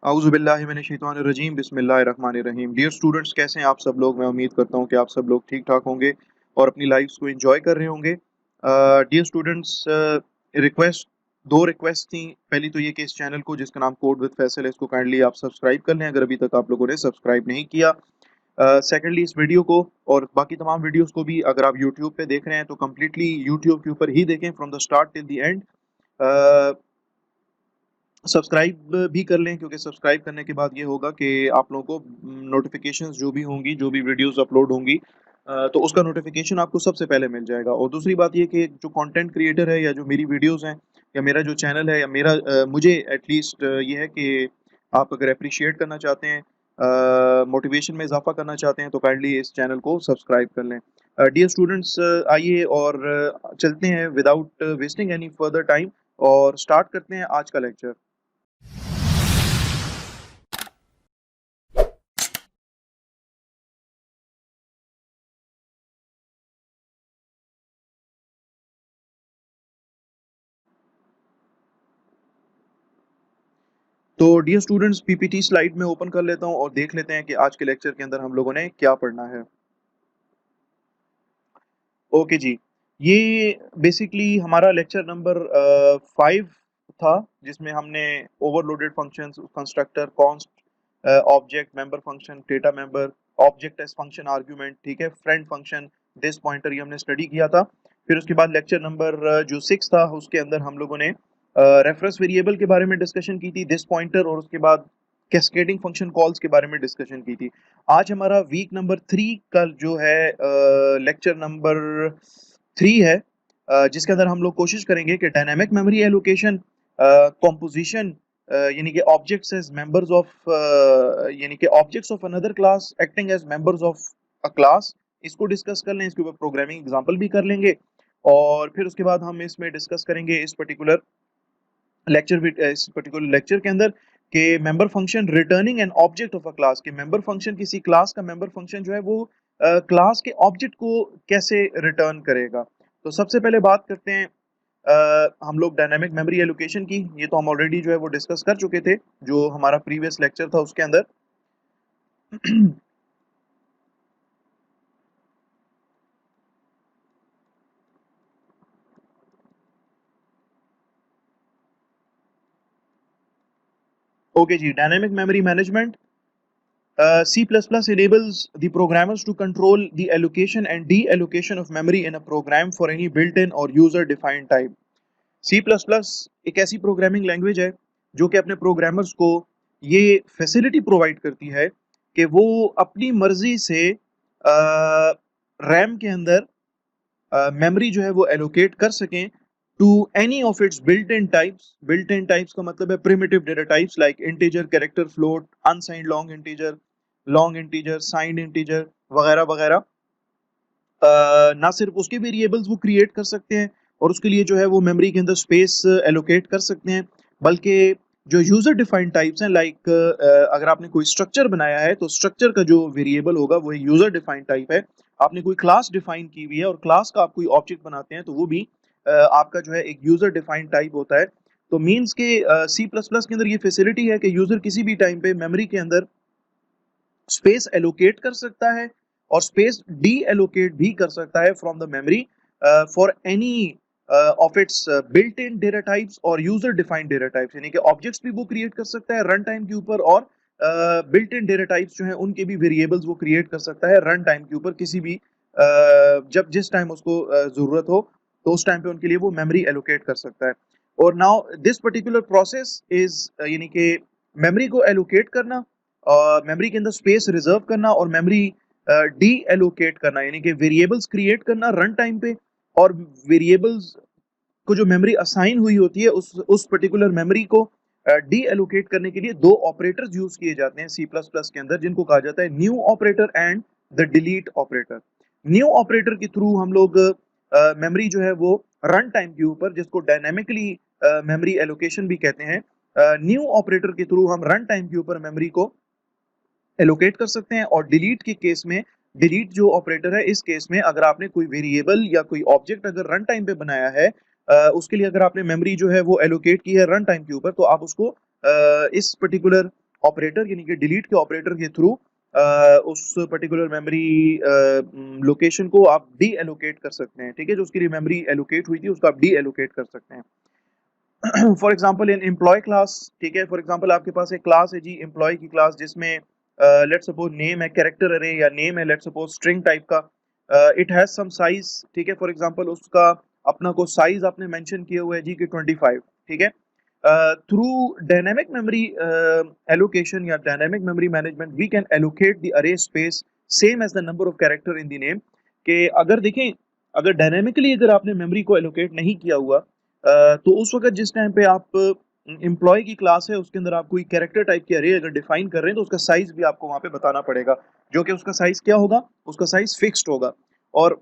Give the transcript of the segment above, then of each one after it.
औज़ुबिल्लाहिमिनश्शैतानिर्रजीम बिस्मिल्लाहिर्रहमानिर्रहीम। Dear students, कैसे हैं आप सब लोग? मैं उम्मीद करता हूँ कि आप सब लोग ठीक-ठाक होंगे और अपनी लाइफ़्स को एन्जॉय कर रहे होंगे। डियर स्टूडेंट्स, रिक्वेस्ट 2 रिक्वेस्ट थी। पहली तो ये कि इस चैनल को जिसका नाम कोड विद फैसल है, इसको काइंडली आप सब्सक्राइब कर लें अगर अभी तक आप लोगों ने सब्सक्राइब नहीं किया। सेकंडली इस वीडियो को और बाकी तमाम वीडियोज़ को भी अगर आप यूट्यूब पे देख रहे हैं तो कंप्लीटली यूट्यूब के ऊपर ही देखें from the start till the end. A subscribe भी कर लें क्योंकि सब्सक्राइब करने के बाद ये होगा कि आप लोगों को नोटिफिकेशंस जो भी होंगी, जो भी वीडियोस अपलोड होंगी, तो उसका नोटिफिकेशन आपको सबसे पहले मिल जाएगा। और दूसरी बात ये कि जो कंटेंट क्रिएटर है या जो मेरी वीडियोस हैं या मेरा जो चैनल है या मुझे एटलीस्ट ये है कि आप अगर अप्रिशिएट करना चाहते हैं, मोटिवेशन में इजाफा करना चाहते हैं तो काइंडली इस चैनल को सब्सक्राइब कर लें। डियर स्टूडेंट्स, आइए और चलते हैं without wasting any further time और स्टार्ट करते हैं आज का लेक्चर। तो डियर स्टूडेंट्स, पीपीटी स्लाइड में ओपन कर लेता हूँ और देख लेते हैं कि आज के लेक्चर के अंदर हम लोगों ने क्या पढ़ना है। ओके जी, ये बेसिकली हमारा लेक्चर नंबर 5 था, जिसमें हमने overloaded functions, constructor, const, object, member function, data member, object as function argument, ठीक है, फ्रेंड फंक्शन, दिस पॉइंटर, ये हमने स्टडी किया था। फिर उसके बाद लेक्चर नंबर जो 6 था, उसके अंदर हम लोगों ने रेफरेंस वेरिएबल के बारे में डिस्कशन की थी, दिस पॉइंटर, और उसके बाद कैस्केडिंग फंक्शन कॉल्स के बारे में डिस्कशन की थी। आज हमारा वीक नंबर 3 का जो है लेक्चर नंबर 3 है, जिसके अंदर हम लोग कोशिश करेंगे कि डायनामिक मेमोरी एलोकेशन, कंपोजिशन, यानी कि ऑब्जेक्ट्स एज मेंबर्स ऑफ, यानी कि objects of another class acting as members of a class, इसको डिस्कस कर लें। इसके ऊपर प्रोग्रामिंग एग्जांपल भी कर लेंगे और फिर उसके बाद हम इसमें डिस्कस करेंगे इस पर्टिकुलर लेक्चर के अंदर कि member function returning an object of a class, के मेंबर फंक्शन किसी क्लास का मेंबर फंक्शन जो है वो क्लास के ऑब्जेक्ट को कैसे रिटर्न करेगा। तो सबसे पहले बात करते हैं हम लोग डायनामिक मेमोरी एलोकेशन की। ये तो हम ऑलरेडी जो है वो डिस्कस कर चुके थे, जो हमारा प्रीवियस लेक्चर था उसके अंदर। ओके जी, dynamic memory management. C++ enables the programmers to control the allocation and deallocation of memory in a program for any built-in or user-defined type. C++ एक ऐसी प्रोग्रामिंग लैंग्वेज है जो कि अपने प्रोग्रामर्स को ये फैसिलिटी प्रोवाइड करती है कि वो अपनी मर्जी से रैम के अंदर मेमोरी जो है वो एलोकेट कर सकें to any of its built in types. Built in types का मतलब है primitive data types like integer, character, float, unsigned long integer, signed integer, वगैरह वगैरह। ना सिर्फ उसके वेरिएबल्स वो क्रिएट कर सकते हैं और उसके लिए जो है वो मेमोरी के अंदर स्पेस एलोकेट कर सकते हैं, बल्कि जो यूजर डिफाइंड टाइप्स हैं, लाइक अगर आपने कोई स्ट्रक्चर बनाया है तो स्ट्रक्चर का जो वेरिएबल होगा वो यूजर डिफाइंड टाइप है। आपने कोई क्लास डिफाइन की हुई है और क्लास का आप कोई ऑब्जेक्ट बनाते हैं तो वो भी आपका जो है एक यूजर डिफाइंड टाइप होता है। तो मीन्स के सी प्लस प्लस के अंदर ये फैसिलिटी है कि यूजर किसी भी टाइम पे मेमोरी के अंदर स्पेस एलोकेट कर सकता है और स्पेस डी एलोकेट भी कर सकता है from the memory for any of its built in data types और यूजर डिफाइंड डेटा टाइप्स, यानी कि ऑब्जेक्ट्स भी वो क्रिएट कर सकता है रन टाइम के ऊपर और बिल्ट इन डेटा टाइप्स जो है उनके भी वेरिएबल्स वो क्रिएट कर सकता है रन टाइम के ऊपर, किसी भी जब जिस टाइम उसको जरूरत हो तो उस टाइम पे उनके लिए वो मेमोरी एलोकेट कर सकता है। और now this particular process is, यानी कि मेमोरी को एलोकेट करना, मेमोरी के अंदर स्पेस रिजर्व करना और मेमोरी डी एलोकेट करना, यानी कि वेरिएबल्स क्रिएट करना रन टाइम पे और वेरिएबल्स को जो मेमोरी असाइन हुई होती है उस पर्टिकुलर मेमोरी को डी एलोकेट करने के लिए दो ऑपरेटर्स यूज किए जाते हैं सी प्लस प्लस के अंदर, जिनको कहा जाता है new operator and the delete operator. New operator के थ्रू हम लोग मेमोरी जो है वो रन टाइम के ऊपर, जिसको डायनेमिकली मेमोरी एलोकेशन भी कहते हैं, न्यू ऑपरेटर के थ्रू हम रन टाइम के ऊपर मेमोरी को एलोकेट कर सकते हैं। और डिलीट के केस में, डिलीट जो ऑपरेटर है इस केस में अगर आपने कोई वेरिएबल या कोई ऑब्जेक्ट अगर रन टाइम पे बनाया है, उसके लिए अगर आपने मेमोरी जो है वो एलोकेट की है रन टाइम के ऊपर, तो आप उसको इस पर्टिकुलर ऑपरेटर यानी कि डिलीट के ऑपरेटर के थ्रू उस पर्टिकुलर मेमोरी लोकेशन को आप डी एलोकेट कर सकते हैं, ठीक है, जो उसके लिए मेमोरी एलोकेट हुई थी उसको आप डी एलोकेट कर सकते हैं। For example in employee class, ठीक है, फॉर एग्जांपल आपके पास एक क्लास है जी एम्प्लॉय की क्लास, जिसमें लेट्स सपोज नेम है कैरेक्टर अरे या नेम है लेट्स सपोज स्ट्रिंग टाइप का, इट हैज सम साइज, ठीक है, फॉर एग्जांपल उसका अपना को साइज आपने मेंशन किया हुआ है जी कि 25, ठीक है। थ्रू डायनेमिक मेमोरी एलोकेशन या dynamic memory management we can allocate the array space same as the number of character in the name, कि अगर देखें अगर डायनेमिकली अगर आपने मेमोरी को एलोकेट नहीं किया हुआ तो उस वक्त जिस टाइम पे आप एम्प्लॉय की क्लास है उसके अंदर आप कोई कैरेक्टर टाइप की अरे अगर डिफाइन कर रहे हैं तो उसका साइज भी आपको वहां पे बताना पड़ेगा, जो कि उसका साइज क्या होगा, उसका साइज फिक्स्ड होगा। और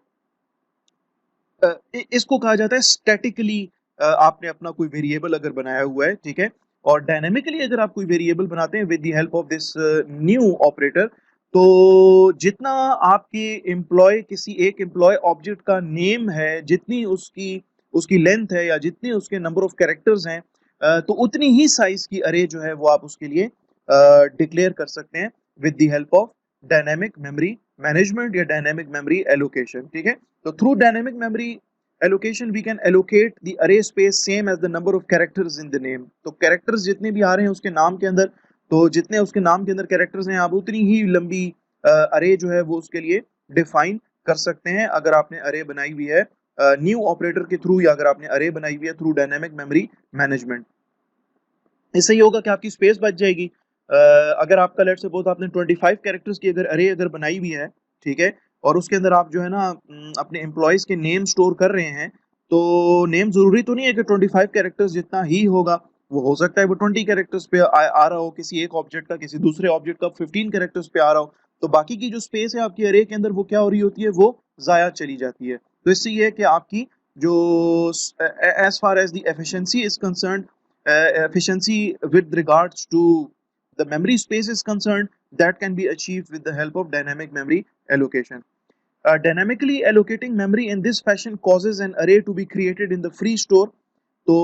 इसको कहा जाता है स्टैटिकली आपने अपना कोई वेरिएबल अगर बनाया हुआ है, ठीक है, और डायनेमिकली अगर आप कोई वेरिएबल बनाते हैं with the help of this new operator, तो जितना आपके एम्प्लॉय किसी एक एम्प्लॉय ऑब्जेक्ट का नेम है, जितनी उसकी उसकी लेंथ है या जितनी उसके नंबर ऑफ कैरेक्टर्स हैं, तो उतनी ही साइज की अरे जो है वो आप उसके लिए डिक्लेयर कर सकते हैं with the help of dynamic memory management या डायनेमिक मेमोरी एलोकेशन, ठीक है। So through dynamic memory allocation we can allocate the array space same as the number of characters in the name। तो characters जितने भी आ रहे हैं उसके नाम के अंदर, तो जितने उसके नाम के अंदर characters हैं आप उतनी ही लंबी array जो है वो उसके लिए define कर सकते हैं अगर आपने array बनाई हुई है न्यू ऑपरेटर के थ्रू, या अगर आपने array बनाई हुई है थ्रू डायनेमिक मेमोरी मैनेजमेंट। इससे ये होगा कि आपकी स्पेस बच जाएगी। अगर आपका लेट्स सपोज आपने 25 कैरेक्टर्स की अगर अरे अगर बनाई हुई है, ठीक है, और उसके अंदर आप जो है ना अपने एम्प्लॉयज के नेम स्टोर कर रहे हैं, तो नेम जरूरी तो नहीं है कि 25 कैरेक्टर्स जितना ही होगा, वो हो सकता है वो 20 कैरेक्टर्स पे आ रहा हो किसी एक ऑब्जेक्ट का, किसी दूसरे ऑब्जेक्ट का 15 कैरेक्टर्स पे आ रहा हो, तो बाकी की जो स्पेस है आपकी अरे के अंदर वो क्या हो रही होती है, वो जाया चली जाती है। तो इससे ये है कि आपकी जो as far as the efficiency is concern, efficiency with regards to the memory space is concerned, that can be achieved with the help of dynamic memory allocation. Dynamically allocating memory in this fashion causes an array to be created in the free store। तो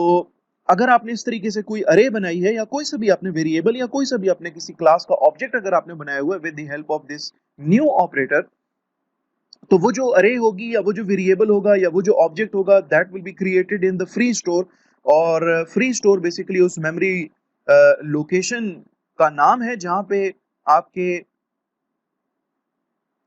अगर आपने इस तरीके से कोई अरे बनाई है या कोई सा भी आपने वेरिएबल या कोई सा भी आपने किसी क्लास का ऑब्जेक्ट अगर आपने बनाया हुआ है with the help of this new operator, तो वो जो अरे होगी या वो जो वेरिएबल होगा या वो जो ऑब्जेक्ट होगा that will be created in the free store. और फ्री स्टोर बेसिकली उस मेमोरी लोकेशन का नाम है जहां पे आपके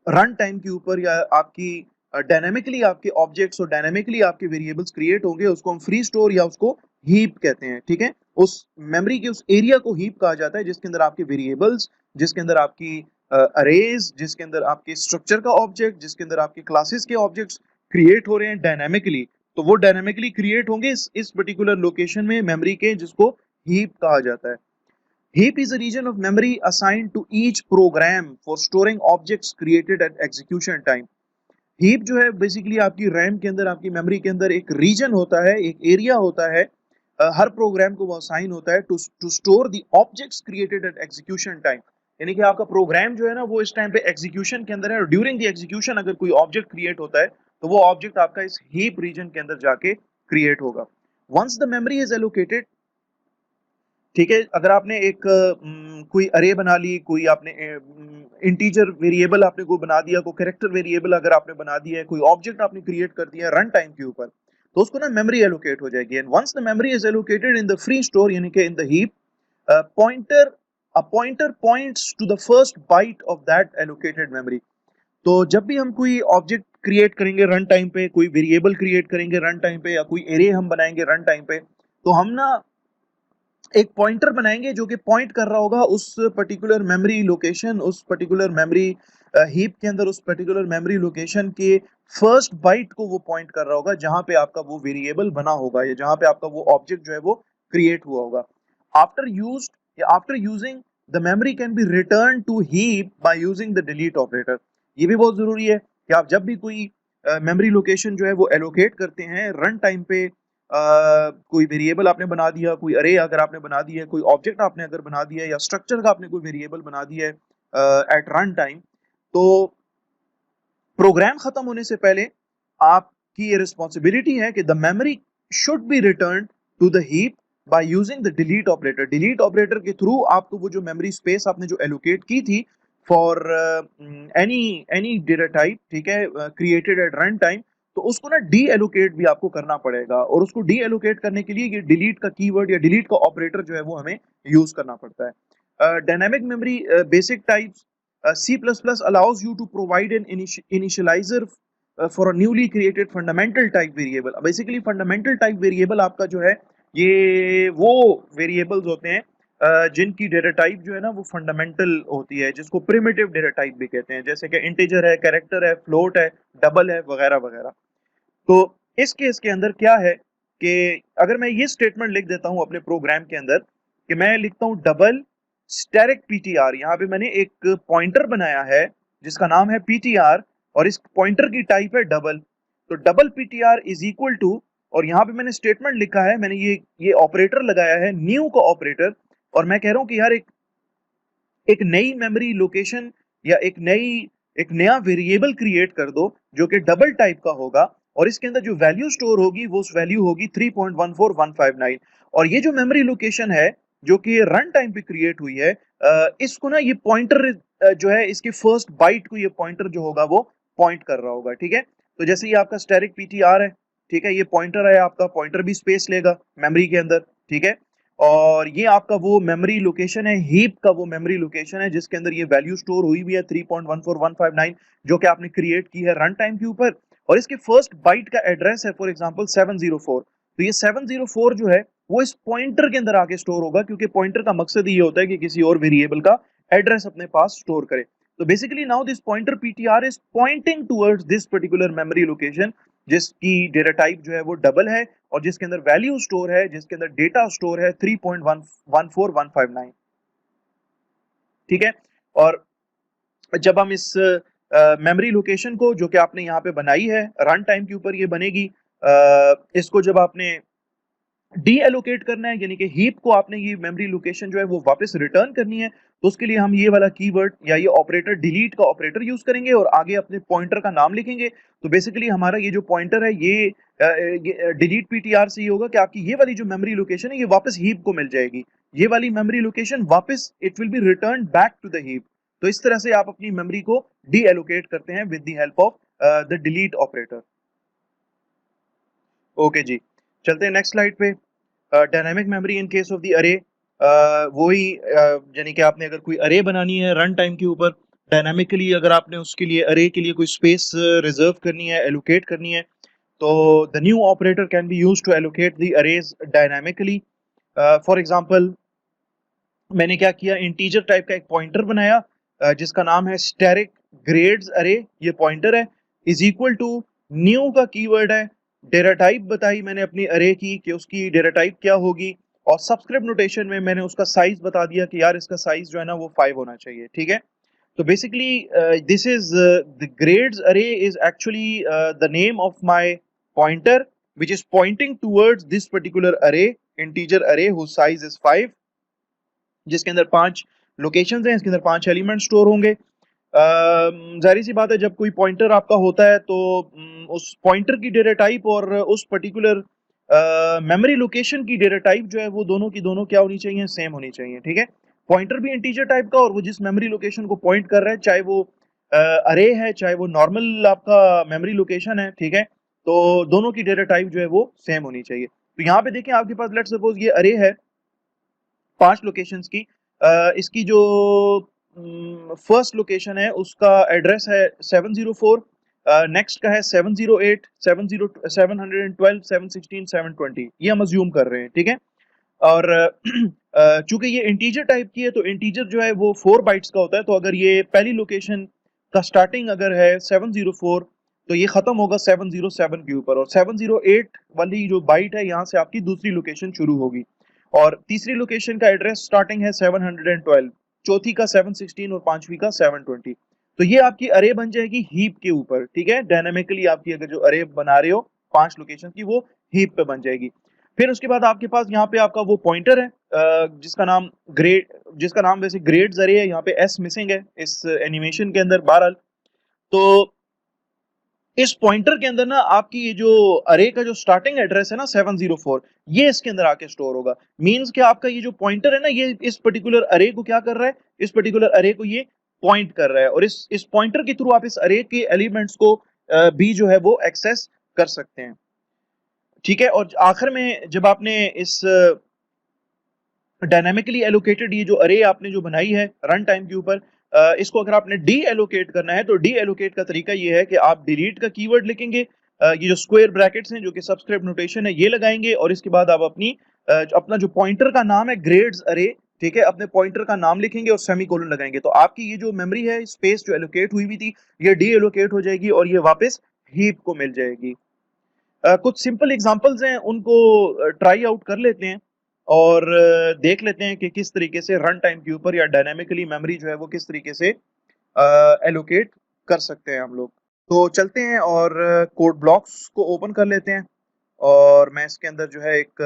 रन टाइम के ऊपर या आपकी डायनामिकली आपके ऑब्जेक्ट्स और डायनामिकली आपके वेरिएबल्स क्रिएट होंगे, उसको हम फ्री स्टोर या उसको हीप कहते हैं, ठीक है। उस मेमोरी के उस एरिया को हीप कहा जाता है जिसके अंदर आपके वेरिएबल्स, जिसके अंदर आपकी अरेज, जिसके अंदर आपके स्ट्रक्चर का ऑब्जेक्ट, जिसके अंदर आपके क्लासेस के ऑब्जेक्ट्स क्रिएट हो रहे हैं डायनामिकली, तो वो डायनामिकली क्रिएट होंगे इस पर्टिकुलर लोकेशन में मेमोरी के, जिसको हीप कहा जाता है। Heap is a region of memory assigned to each program for storing objects created at execution time। Heap जो है बेसिकली आपकी रैम के अंदर, आपकी मेमोरी के अंदर एक रीजन होता है, एक एरिया होता है, हर प्रोग्राम को वो असाइन होता है to store the objects created at execution time. यानी कि आपका प्रोग्राम जो है ना वो इस टाइम पे एग्जीक्यूशन के अंदर है, और ड्यूरिंग द एग्जीक्यूशन अगर कोई ऑब्जेक्ट क्रिएट होता है तो वो ऑब्जेक्ट आपका इस हीप रीजन के अंदर जाके क्रिएट होगा। Once the memory is allocated, ठीक है, अगर आपने एक कोई अरे बना ली, कोई आपने इंटीजर वेरिएबल आपने कोई बना दिया, कोई कैरेक्टर वेरिएबल अगर आपने बना दिया है, कोई ऑब्जेक्ट आपने क्रिएट कर दिया रन टाइम के ऊपर, तो उसको ना मेमोरी एलोकेट हो जाएगी। And once the memory is allocated in the free store यानी कि in the heap, pointer a pointer points to the first byte of that allocated memory. तो जब भी हम कोई ऑब्जेक्ट क्रिएट करेंगे रन टाइम पे, कोई वेरिएबल क्रिएट करेंगे रन टाइम पे, या कोई एरे हम बनाएंगे रन टाइम पे, तो हम ना एक पॉइंटर बनाएंगे जो कि पॉइंट कर रहा होगा उस पर्टिकुलर मेमोरी लोकेशन, उस पर्टिकुलर मेमोरी हीप के अंदर, उस पर्टिकुलर मेमोरी लोकेशन के फर्स्ट बाइट को वो पॉइंट कर रहा होगा जहां पे आपका वो वेरिएबल बना होगा या जहां पे आपका वो ऑब्जेक्ट जो है वो क्रिएट हुआ होगा। आफ्टर यूज्ड या after using the memory can be return to heap by using the delete operator. ये भी बहुत जरूरी है कि आप जब भी कोई मेमोरी लोकेशन जो है वो एलोकेट करते हैं रन टाइम पे, कोई वेरिएबल आपने बना दिया, कोई अरे अगर आपने बना दिया है, कोई ऑब्जेक्ट आपने अगर बना दिया है, या स्ट्रक्चर का आपने कोई वेरिएबल बना दिया है एट रन टाइम, तो प्रोग्राम खत्म होने से पहले आपकी ये रिस्पॉन्सिबिलिटी है कि the memory should be return to the heap by using the delete operator. Delete operator के थ्रू आपको वो जो मेमोरी स्पेस आपने जो एलोकेट की थी for any any data type, ठीक है, क्रिएटेड एट रन टाइम, तो उसको ना डी एलोकेट भी आपको करना पड़ेगा, और उसको डी एलोकेट करने के लिए ये डिलीट का कीवर्ड या डिलीट का ऑपरेटर जो है वो हमें यूज करना पड़ता है। Dynamic memory basic types, C++ allows you to provide an initializer for a newly created fundamental type variable। Basically fundamental type variable आपका जो है ये वो वेरिएबल्स होते हैं जिनकी डेटा टाइप जो है ना वो फंडामेंटल होती है, जिसको प्रिमिटिव डेटा टाइप भी कहते हैं, जैसे कि इंटीजर है, कैरेक्टर है, फ्लोट है, डबल है, वगैरह वगैरह। तो इस केस के अंदर क्या है कि अगर मैं ये स्टेटमेंट लिख देता हूं अपने प्रोग्राम के अंदर कि मैं लिखता हूं डबल स्टैटिक पीटीआर, यहाँ पे मैंने एक पॉइंटर बनाया है जिसका नाम है पीटीआर, और इस पॉइंटर की टाइप है डबल। तो double PTR is equal to, और यहाँ पे मैंने स्टेटमेंट लिखा है, मैंने ये ऑपरेटर लगाया है न्यू का ऑपरेटर, और मैं कह रहा हूं कि यार एक नई मेमोरी लोकेशन या एक नया वेरिएबल क्रिएट कर दो जो कि डबल टाइप का होगा, और इसके अंदर जो वैल्यू स्टोर होगी वो वैल्यू होगी 3.14159। और ये जो मेमोरी लोकेशन है जो कि रन टाइम पे क्रिएट हुई है, इसको ना ये पॉइंटर जो है इसके फर्स्ट बाइट को ये पॉइंटर जो होगा वो पॉइंट कर रहा होगा, ठीक है। तो जैसे ये आपका स्टैटिक पीटीआर है, ठीक है, ये पॉइंटर है, आपका पॉइंटर भी स्पेस लेगा मेमोरी के अंदर, ठीक है। और ये आपका वो मेमोरी लोकेशन है, हीप का वो मेमोरी लोकेशन है जिसके अंदर ये वैल्यू स्टोर हुई भी है 3.14159, जो कि आपने क्रिएट की है रन टाइम के ऊपर, और इसके फर्स्ट बाइट का एड्रेस है फॉर एग्जांपल 704। तो ये 704 जो है वो इस पॉइंटर के अंदर आके स्टोर होगा, क्योंकि पॉइंटर का मकसद ये होता है कि किसी और वेरिएबल का एड्रेस अपने पास स्टोर करे। तो basically now this pointer PTR is pointing towards this particular memory location जिसकी डेटा टाइप जो है वो डबल है, और जिसके अंदर वैल्यू स्टोर है, जिसके अंदर डेटा स्टोर है 3.14159, ठीक है। और जब हम इस मेमोरी लोकेशन को जो कि आपने यहाँ पे बनाई है रन टाइम के ऊपर ये बनेगी, इसको जब आपने डी एलोकेट करना है, यानी कि हीप को आपने ये मेमोरी लोकेशन जो है वो वापस रिटर्न करनी है, तो उसके लिए हम ये वाला कीवर्ड या ये ऑपरेटर डिलीट का ऑपरेटर यूज करेंगे और आगे अपने पॉइंटर का नाम लिखेंगे। तो बेसिकली हमारा ये जो पॉइंटर है ये डिलीट पीटीआर से ये होगा कि आपकी ये वाली जो मेमोरी लोकेशन है ये वापस हीप को मिल जाएगी, ये वाली मेमोरी लोकेशन वापस it will be return back to the heap. तो इस तरह से आप अपनी मेमोरी को डी एलोकेट करते हैं with the help of the delete operator. Okay जी, चलते हैं नेक्स्ट स्लाइड पे। Dynamic memory in case of the array, वही यानी कि आपने अगर कोई अरे बनानी है रन टाइम के ऊपर डायनामिकली, अगर आपने उसके लिए अरे के लिए कोई स्पेस रिजर्व करनी है, एलोकेट करनी है, तो the new operator can be used to allocate the arrays dynamically. For example मैंने क्या किया, इंटीजर टाइप का एक पॉइंटर बनाया जिसका नाम है स्टैटिक ग्रेड्स अरे, ये पॉइंटर है, इज इक्वल टू न्यू का कीवर्ड है, डेटा टाइप बताई मैंने अपनी अरे की कि उसकी डेटा टाइप क्या होगी, और सबस्क्रिप्ट नोटेशन में मैंने उसका साइज बता दिया कि यार इसका साइज जो है ना वो 5 होना चाहिए, ठीक है। तो basically this is the grades array is actually the name of my pointer which is pointing towards this particular array, integer array whose size is 5, जिसके अंदर 5 लोकेशंस हैं, इसके अंदर 5 एलिमेंट स्टोर होंगे। जाहिर सी बात है जब कोई पॉइंटर आपका होता है तो उस पॉइंटर की डेटा टाइप और उस पर्टिकुलर मेमोरी लोकेशन की डेटा टाइप जो है वो दोनों की दोनों क्या होनी चाहिए, सेम होनी चाहिए, ठीक है। पॉइंटर भी इंटीजर टाइप का, और वो जिस मेमोरी लोकेशन को पॉइंट कर रहा है, चाहे वो अरे है चाहे वो नॉर्मल आपका मेमोरी लोकेशन है, ठीक है, तो दोनों की डेटा टाइप जो है वो सेम होनी चाहिए। तो यहाँ पे देखें आपके पास लेट्स सपोज ये अरे है 5 लोकेशंस की, इसकी जो फर्स्ट लोकेशन है उसका एड्रेस है 704, नेक्स्ट का है 708, 70 712, 716, 720, ये हम अज्यूम कर रहे हैं, ठीक है। और चूंकि ये इंटीजर टाइप की है तो इंटीजर जो है वो 4 बाइट्स का होता है, तो अगर ये पहली लोकेशन का स्टार्टिंग अगर है 704 तो ये खत्म होगा 707 के ऊपर, और 708 वाली जो बाइट है यहाँ से आपकी दूसरी लोकेशन शुरू होगी, और तीसरी लोकेशन का एड्रेस स्टार्टिंग है 712, चौथी का 716 और पांचवी का 720। तो ये आपकी अरे बन जाएगी हीप के ऊपर, ठीक है। डायनामिकली आपकी अगर जो अरे बना रहे हो 5 लोकेशन की वो हीप पे बन जाएगी। फिर उसके बाद आपके पास यहाँ पे आपका वो पॉइंटर है जिसका नाम वैसे ग्रेड्स अरे है, यहाँ पे एस मिसिंग है इस एनिमेशन के अंदर, बहरहाल। तो इस पॉइंटर के अंदर ना आपकी ये जो अरे का जो स्टार्टिंग एड्रेस है ना 704, ये इसके अंदर आके स्टोर होगा। मींस कि आपका ये जो पॉइंटर है ना, ये इस पर्टिकुलर अरे को क्या कर रहा है, इस पर्टिकुलर अरे को ये पॉइंट कर रहा है, और इस पॉइंटर के थ्रू आप इस अरे के एलिमेंट्स को भी जो है वो एक्सेस कर सकते हैं। ठीक है, और आखिर में जब आपने इस डायनामिकली एलोकेटेड ये जो अरे आपने जो बनाई है रन टाइम के ऊपर, इसको अगर आपने डी एलोकेट करना है तो डी एलोकेट का तरीका ये है कि आप डिलीट का कीवर्ड लिखेंगे, ये जो स्क्वायर ब्रैकेट्स हैं जो कि सबस्क्रिप्ट नोटेशन है ये लगाएंगे, और इसके बाद आप अपना जो पॉइंटर का नाम है ग्रेड्स अरे, ठीक है, अपने पॉइंटर का नाम लिखेंगे और सेमीकोलन लगाएंगे, तो आपकी ये जो मेमोरी है स्पेस जो एलोकेट हुई हुई थी ये डी एलोकेट हो जाएगी और ये वापस हीप को मिल जाएगी। कुछ सिंपल एग्जांपल्स हैं, उनको ट्राई आउट कर लेते हैं और देख लेते हैं कि किस तरीके से रन टाइम के ऊपर या डायनामिकली मेमोरी जो है वो किस तरीके से एलोकेट कर सकते हैं हम लोग। तो चलते हैं और कोड ब्लॉक्स को ओपन कर लेते हैं, और मैं इसके अंदर जो है एक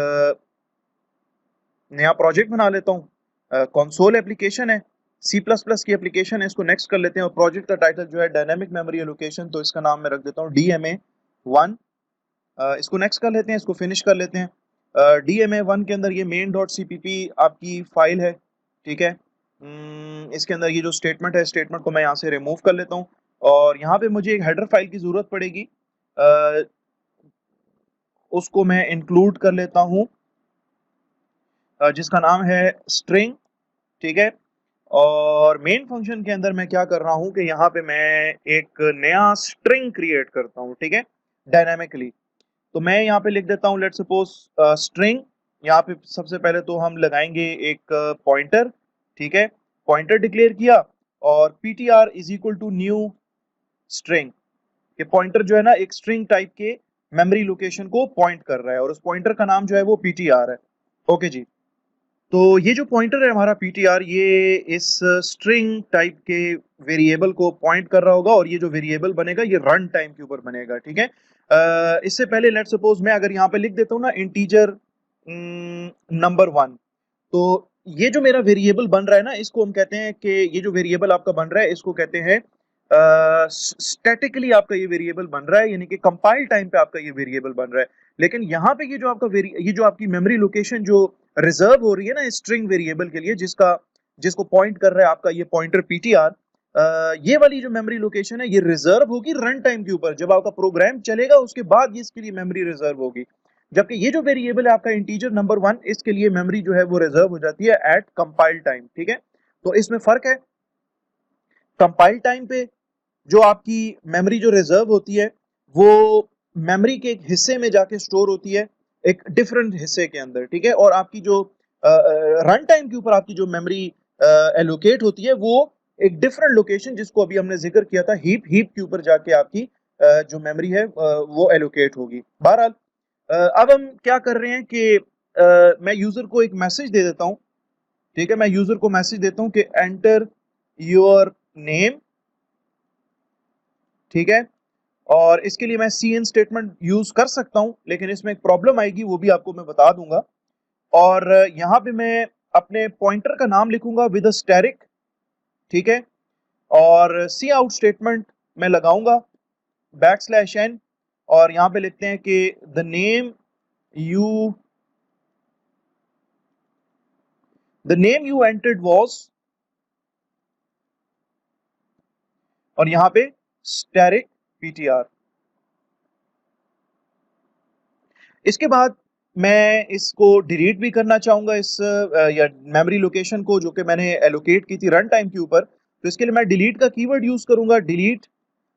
नया प्रोजेक्ट बना लेता हूँ। कंसोल एप्लीकेशन है, C++ की एप्लीकेशन है, इसको नेक्स्ट कर लेते हैं, और प्रोजेक्ट का टाइटल जो है डायनामिक मेमोरी एलोकेशन, तो इसका नाम मैं रख देता हूँ DMA1। इसको नेक्स्ट कर लेते हैं, इसको फिनिश कर लेते हैं। DMA1 के अंदर ये main.cpp आपकी फाइल है, ठीक है। इसके अंदर ये जो स्टेटमेंट है, स्टेटमेंट को मैं यहाँ से रिमूव कर लेता हूँ, और यहाँ पे मुझे एक हेडर फाइल की जरूरत पड़ेगी, उसको मैं इंक्लूड कर लेता हूँ, जिसका नाम है स्ट्रिंग, ठीक है। और मेन फंक्शन के अंदर मैं क्या कर रहा हूँ कि यहाँ पे मैं एक नया स्ट्रिंग क्रिएट करता हूँ, ठीक है, डायनामिकली। तो मैं यहाँ पे लिख देता हूँ लेट्स सपोज स्ट्रिंग, यहाँ पे सबसे पहले तो हम लगाएंगे एक पॉइंटर, ठीक है, पॉइंटर डिक्लेयर किया, और ptr is equal to new string, ये पॉइंटर जो है ना एक स्ट्रिंग टाइप के मेमोरी लोकेशन को पॉइंट कर रहा है, और उस पॉइंटर का नाम जो है वो ptr है। ओके जी, तो ये जो पॉइंटर है हमारा ptr, ये इस स्ट्रिंग टाइप के वेरिएबल को पॉइंट कर रहा होगा, और ये जो वेरिएबल बनेगा ये रन टाइम के ऊपर बनेगा, ठीक है। इससे पहले लेट सपोज मैं अगर यहाँ पे लिख देता हूँ ना इंटीजर नंबर 1, तो ये जो मेरा वेरिएबल बन रहा है ना, इसको हम कहते हैं कि ये जो वेरिएबल आपका बन रहा है इसको कहते हैं स्टैटिकली आपका ये वेरिएबल बन रहा है, यानी कि कंपाइल टाइम पे आपका ये वेरिएबल बन रहा है। लेकिन यहाँ पे ये जो आपका ये जो आपकी मेमोरी लोकेशन जो रिजर्व हो रही है ना स्ट्रिंग वेरिएबल के लिए, जिसको पॉइंट कर रहा है आपका ये पॉइंटर ptr, ये वाली जो मेमोरी लोकेशन है ये रिजर्व होगी रन टाइम के ऊपर, जब आपका प्रोग्राम चलेगा उसके बाद ये इसके लिए मेमोरी रिजर्व होगी। जबकि ये जो वेरिएबल है आपका इंटीजर नंबर 1, इसके लिए मेमोरी जो है वो रिजर्व हो जाती है एट कंपाइल टाइम, ठीक है। तो इसमें फर्क है, कंपाइल टाइम पे जो आपकी मेमोरी जो रिजर्व होती है वो मेमोरी के एक हिस्से में जाके स्टोर होती है, एक डिफरेंट हिस्से के अंदर, ठीक है, और आपकी जो रन टाइम के ऊपर आपकी जो मेमोरी एलोकेट होती है वो एक डिफरेंट लोकेशन, जिसको अभी हमने जिक्र किया था, हीप के ऊपर जाके आपकी जो मेमोरी है वो एलोकेट होगी। बहरहाल अब हम क्या कर रहे हैं कि मैं यूजर को एक मैसेज दे देता हूं, ठीक है, मैं यूजर को मैसेज देता हूं कि एंटर योर नेम, ठीक है, और इसके लिए मैं cin स्टेटमेंट यूज कर सकता हूं, लेकिन इसमें एक प्रॉब्लम आएगी, वो भी आपको मैं बता दूंगा। और यहाँ पे मैं अपने पॉइंटर का नाम लिखूंगा विद अ स्टैरिक, ठीक है, और सी आउट स्टेटमेंट मैं लगाऊंगा \n, और यहाँ पे लिखते हैं कि the name you entered was, और यहाँ पे स्टैरिक ptr। इसके बाद मैं इसको डिलीट भी करना चाहूंगा, इस या मेमोरी लोकेशन को जो कि मैंने एलोकेट की थी रन टाइम के ऊपर, तो इसके लिए मैं डिलीट का कीवर्ड यूज करूंगा, डिलीट,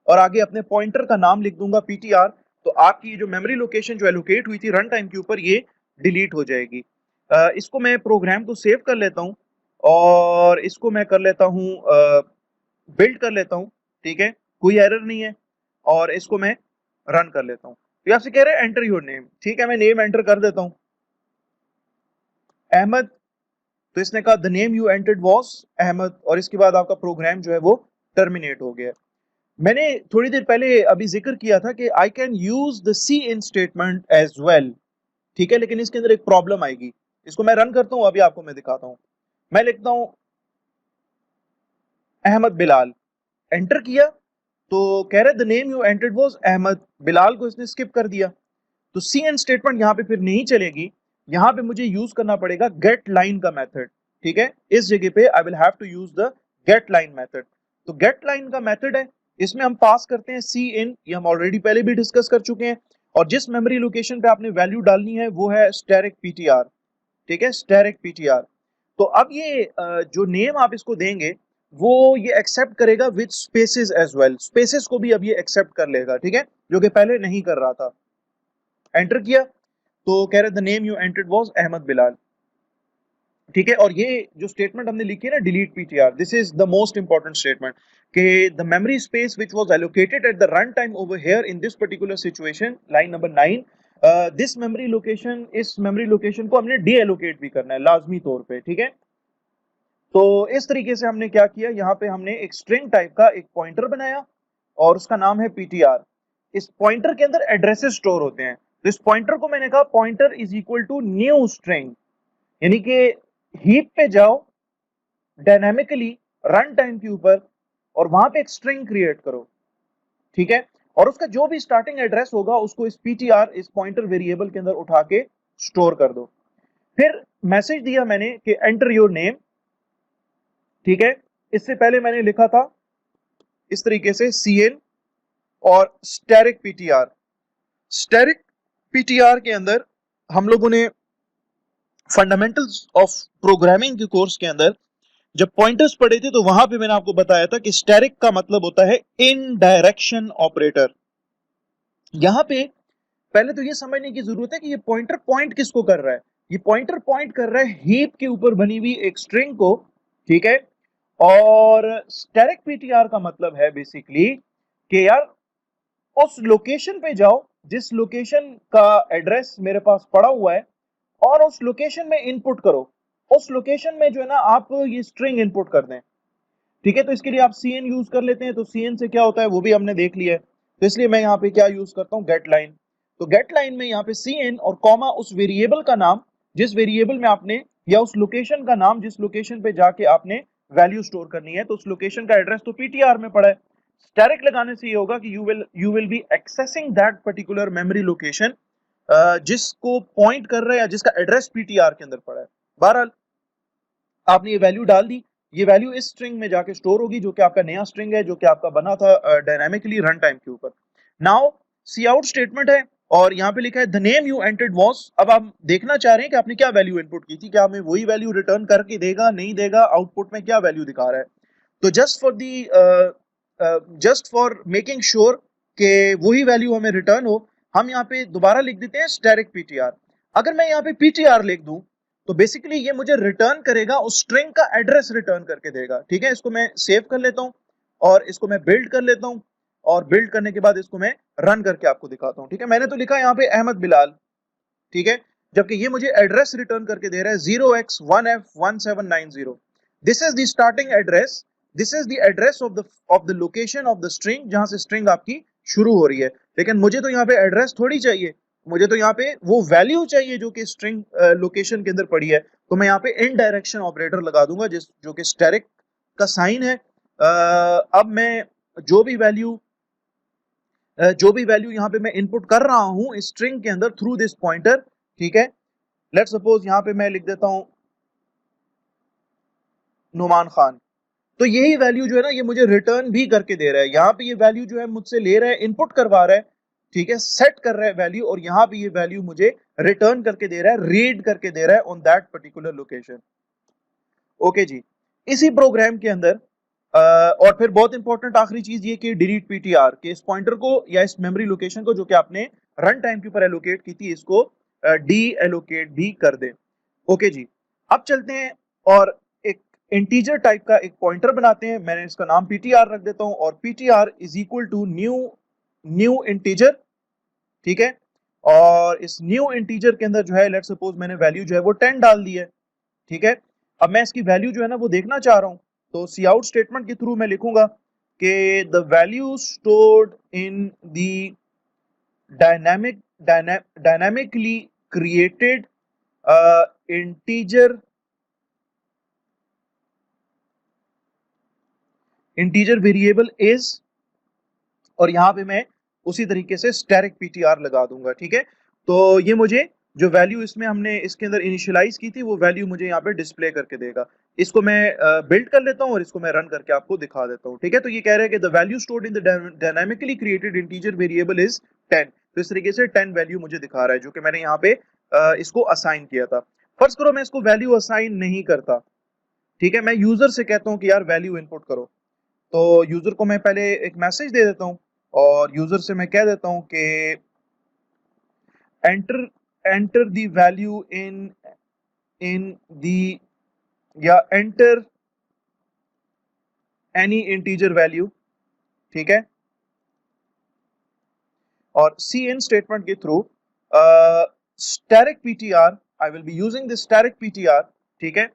और आगे अपने पॉइंटर का नाम लिख दूंगा ptr, तो आपकी जो मेमोरी लोकेशन जो एलोकेट हुई थी रन टाइम के ऊपर ये डिलीट हो जाएगी। इसको मैं प्रोग्राम को सेव कर लेता हूँ, और इसको मैं कर लेता हूँ बिल्ड कर लेता हूँ, ठीक है, कोई एरर नहीं है, और इसको मैं रन कर लेता हूँ। तो आपसे कह रहे हैं एंटर योर नेम, ठीक है, मैं नेम एंटर कर देता हूँ अहमद, तो इसने कहा the name you entered was Ahmad, और इसके बाद आपका प्रोग्राम जो है वो टर्मिनेट हो गया। मैंने थोड़ी देर पहले अभी जिक्र किया था कि I can use the C in statement as well, ठीक है, लेकिन इसके अंदर एक प्रॉब्लम आएगी। इसको मैं रन करता हूं, अभी आपको मैं दिखाता हूं। मैं लिखता हूं अहमद बिलाल, एंटर किया, तो कह रहे the name you entered was Ahmad, Bilal को इसने स्किप कर दिया, तो सी एन स्टेटमेंट यहाँ पे फिर नहीं चलेगी, यहाँ पे मुझे यूज करना पड़ेगा गेट लाइन का मेथड। ठीक है, इस जगह पे I will have to use the get line method. तो गेट लाइन का मेथड है, इसमें हम पास करते हैं सी इन, ये हम ऑलरेडी पहले भी डिस्कस कर चुके हैं, और जिस मेमोरी लोकेशन पे आपने वैल्यू डालनी है वो है स्टैटिक पीटीआर। ठीक है, स्टैटिक पीटीआर। तो अब ये जो नेम आप इसको देंगे वो ये एक्सेप्ट करेगा with spaces as well, spaces को भी अब ये एक्सेप्ट कर लेगा। ठीक है, जो कि पहले नहीं कर रहा था। एंटर किया तो कह रहे the name you entered was Ahmad Bilal. ठीक है, और ये जो स्टेटमेंट हमने लिखी है ना delete PTR, this is the most important statement कि the memory space which was allocated at the run time over here in this particular situation, line number 9, this memory location, इस मेमोरी लोकेशन को हमने D allocate भी करना है लाजमी तौर पे। ठीक है, तो इस तरीके से हमने क्या किया, यहाँ पे हमने एक स्ट्रिंग टाइप का एक पॉइंटर बनाया और उसका नाम है पीटीआर। इस पॉइंटर के अंदर एड्रेसेस स्टोर होते हैं, तो इस पॉइंटर को मैंने कहा pointer is equal to new string, यानी कि हीप पे जाओ डायनामिकली रन टाइम के ऊपर और वहां पे एक स्ट्रिंग क्रिएट करो। ठीक है, और उसका जो भी स्टार्टिंग एड्रेस होगा उसको इस पीटीआर, इस पॉइंटर वेरिएबल के अंदर उठा के स्टोर कर दो। फिर मैसेज दिया मैंने कि एंटर योर नेम। ठीक है, इससे पहले मैंने लिखा था इस तरीके से cn और स्टैटिक पीटीआर। स्टैटिक पीटीआर के अंदर हम लोगों ने फंडामेंटल्स ऑफ प्रोग्रामिंग के कोर्स के अंदर जब पॉइंटर्स पढ़े थे तो वहां पे मैंने आपको बताया था कि स्टैटिक का मतलब होता है इन डायरेक्शन ऑपरेटर। यहां पे पहले तो ये समझने की जरूरत है कि ये पॉइंटर पॉइंट किसको कर रहा है। ये पॉइंटर पॉइंट कर रहा है हीप के ऊपर बनी हुई एक स्ट्रिंग को। ठीक है, और स्टैटिक पीटीआर का मतलब है बेसिकली कि यार उस लोकेशन पे जाओ जिस लोकेशन का एड्रेस मेरे पास पड़ा हुआ है और उस लोकेशन में इनपुट करो, उस लोकेशन में जो है ना आप ये स्ट्रिंग इनपुट कर दें। ठीक है, तो इसके लिए आप cn यूज कर लेते हैं, तो cn से क्या होता है वो भी हमने देख लिया है, तो इसलिए मैं यहाँ पे क्या यूज करता हूँ, गेट लाइन। तो गेट लाइन में यहाँ पे cn और कॉमा उस वेरिएबल का नाम जिस वेरिएबल में आपने, या उस लोकेशन का नाम जिस लोकेशन पे जाके आपने वैल्यू स्टोर करनी है, तो उस लोकेशन का एड्रेस तो पीटीआर में पड़ा है। स्टैटिक लगाने से ये होगा कि you will be accessing that particular memory location जिसको पॉइंट कर रहा है या जिसका एड्रेस पीटीआर के अंदर पड़ा है। बहरहाल आपने ये वैल्यू डाल दी, ये वैल्यू इस स्ट्रिंग में जाके स्टोर होगी जो कि आपका नया स्ट्रिंग है जो कि आपका बना था डायनामिकली रन टाइम के ऊपर। नाउ सी आउट स्टेटमेंट है और यहाँ पे लिखा है the name you entered was. अब आप देखना चाह रहे हैं कि आपने क्या वैल्यू इनपुट की थी, क्या हमें वही वैल्यू रिटर्न करके देगा, नहीं देगा, आउटपुट में क्या वैल्यू दिखा रहा है। तो जस्ट फॉर मेकिंग श्योर कि वही वैल्यू हमें रिटर्न हो, हम यहाँ पे दोबारा लिख देते हैं स्टैटिक पीटीआर। अगर मैं यहाँ पे पीटीआर लिख दूं तो बेसिकली ये मुझे रिटर्न करेगा, उस स्ट्रिंग का एड्रेस रिटर्न करके देगा। ठीक है, इसको मैं सेव कर लेता हूं और इसको मैं बिल्ड कर लेता हूं और बिल्ड करने के बाद इसको मैं रन करके आपको दिखाता हूं। ठीक है, मैंने तो लिखा यहाँ पे अहमद बिलाल। ठीक है, जबकि ये मुझे एड्रेस रिटर्न करके दे रहा है 0x1f1790। This is the starting address, this is the address of the location of the string जहां से स्ट्रिंग आपकी शुरू हो रही है। लेकिन मुझे तो यहाँ पे एड्रेस थोड़ी चाहिए, मुझे तो यहाँ पे वो वैल्यू चाहिए जो कि स्ट्रिंग लोकेशन के अंदर पड़ी है। तो मैं यहाँ पे इन डायरेक्शन ऑपरेटर लगा दूंगा जिस जो कि स्टैटिक का साइन है। अब मैं जो भी वैल्यू यहाँ पे मैं इनपुट कर रहा हूं इस स्ट्रिंग के अंदर थ्रू दिस पॉइंटर। ठीक है, लेट्स सपोज यहाँ पे मैं लिख देता हूं नुमान खान, तो यही वैल्यू जो है ना ये मुझे रिटर्न भी करके दे रहा है। यहाँ पे ये वैल्यू जो है मुझसे ले रहा है, इनपुट करवा रहा है। ठीक है, सेट कर रहा है वैल्यू और यहाँ पे ये वैल्यू मुझे रिटर्न करके दे रहा है, रीड करके दे रहा है on that particular location. Okay जी, इसी प्रोग्राम के अंदर और फिर बहुत इंपॉर्टेंट आखिरी चीज ये कि डिलीट पीटीआर के इस पॉइंटर को या इस मेमोरी लोकेशन को जो कि आपने रन टाइम के ऊपर एलोकेट की थी इसको डी एलोकेट भी कर दे। ओके जी, अब चलते हैं और एक इंटीजर टाइप का एक पॉइंटर बनाते हैं। मैंने इसका नाम पीटीआर रख देता हूं और PTR is equal to new integer. ठीक है, और इस न्यू इंटीजर के अंदर जो है लेट्स सपोज मैंने वैल्यू जो है वो 10 डाल दी है। ठीक है, अब मैं इसकी वैल्यू जो है ना वो देखना चाह रहा हूं, तो सी आउट स्टेटमेंट के थ्रू मैं लिखूंगा कि the value stored in the dynamically created integer variable is और यहाँ पे मैं उसी तरीके से स्टैटिक पीटीआर लगा दूंगा, ठीक है। तो ये मुझे जो वैल्यू इसमें हमने इसके अंदर इनिशियलाइज की थी वो वैल्यू मुझे यहाँ पे डिस्प्ले करके देगा। इसको मैं बिल्ड कर लेता हूँ और इसको मैं रन करके आपको दिखा देता हूँ, ठीक है। तो ये कह रहा है कि the value stored in the dynamically created integer variable is 10। तो इस तरीके से 10 वैल्यू मुझे दिखा रहा है जो कि मैंने यहाँ पे इसको असाइन किया था। फर्स्ट करो मैं इसको वैल्यू असाइन नहीं करता, ठीक है, मैं यूजर से कहता हूँ कि यार वैल्यू इनपुट करो। तो यूजर को मैं पहले एक मैसेज दे देता हूँ और यूजर से मैं कह देता हूँ कि enter enter the value in the या एंटर एनी इंटीजर वैल्यू, ठीक है। और सी इन स्टेटमेंट के through static PTR, I will be using this static PTR, ठीक है,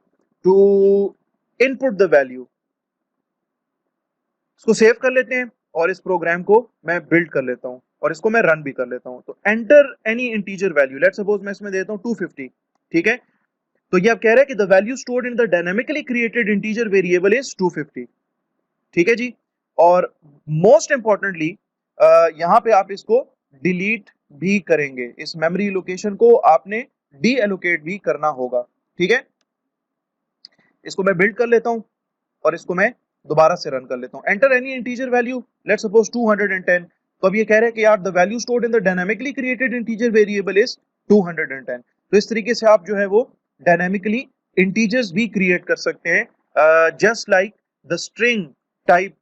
टू इनपुट द वैल्यू। इसको सेव कर लेते हैं और इस प्रोग्राम को मैं बिल्ड कर लेता हूं और इसको मैं रन भी कर लेता हूं। तो enter any integer value, let's suppose मैं इसमें देता हूं 250, ठीक है। तो ये अब कह रहा है कि the value stored in the dynamically created integer variable is 250, ठीक है जी। और मोस्ट इंपॉर्टेंटली यहां पे आप इसको डिलीट भी करेंगे, इस मेमोरी लोकेशन को आपने डी एलोकेट भी करना होगा, ठीक है। इसको मैं बिल्ड कर लेता हूं और इसको मैं दोबारा से रन कर लेता हूं। Enter any integer value, let's suppose 210। तो अब ये कह रहा है कि यार the value stored in the dynamically created integer variable is 210। तो इस तरीके से आप जो है वो डायनामिकली इंटीजर्स भी क्रिएट कर सकते हैं, just like the string type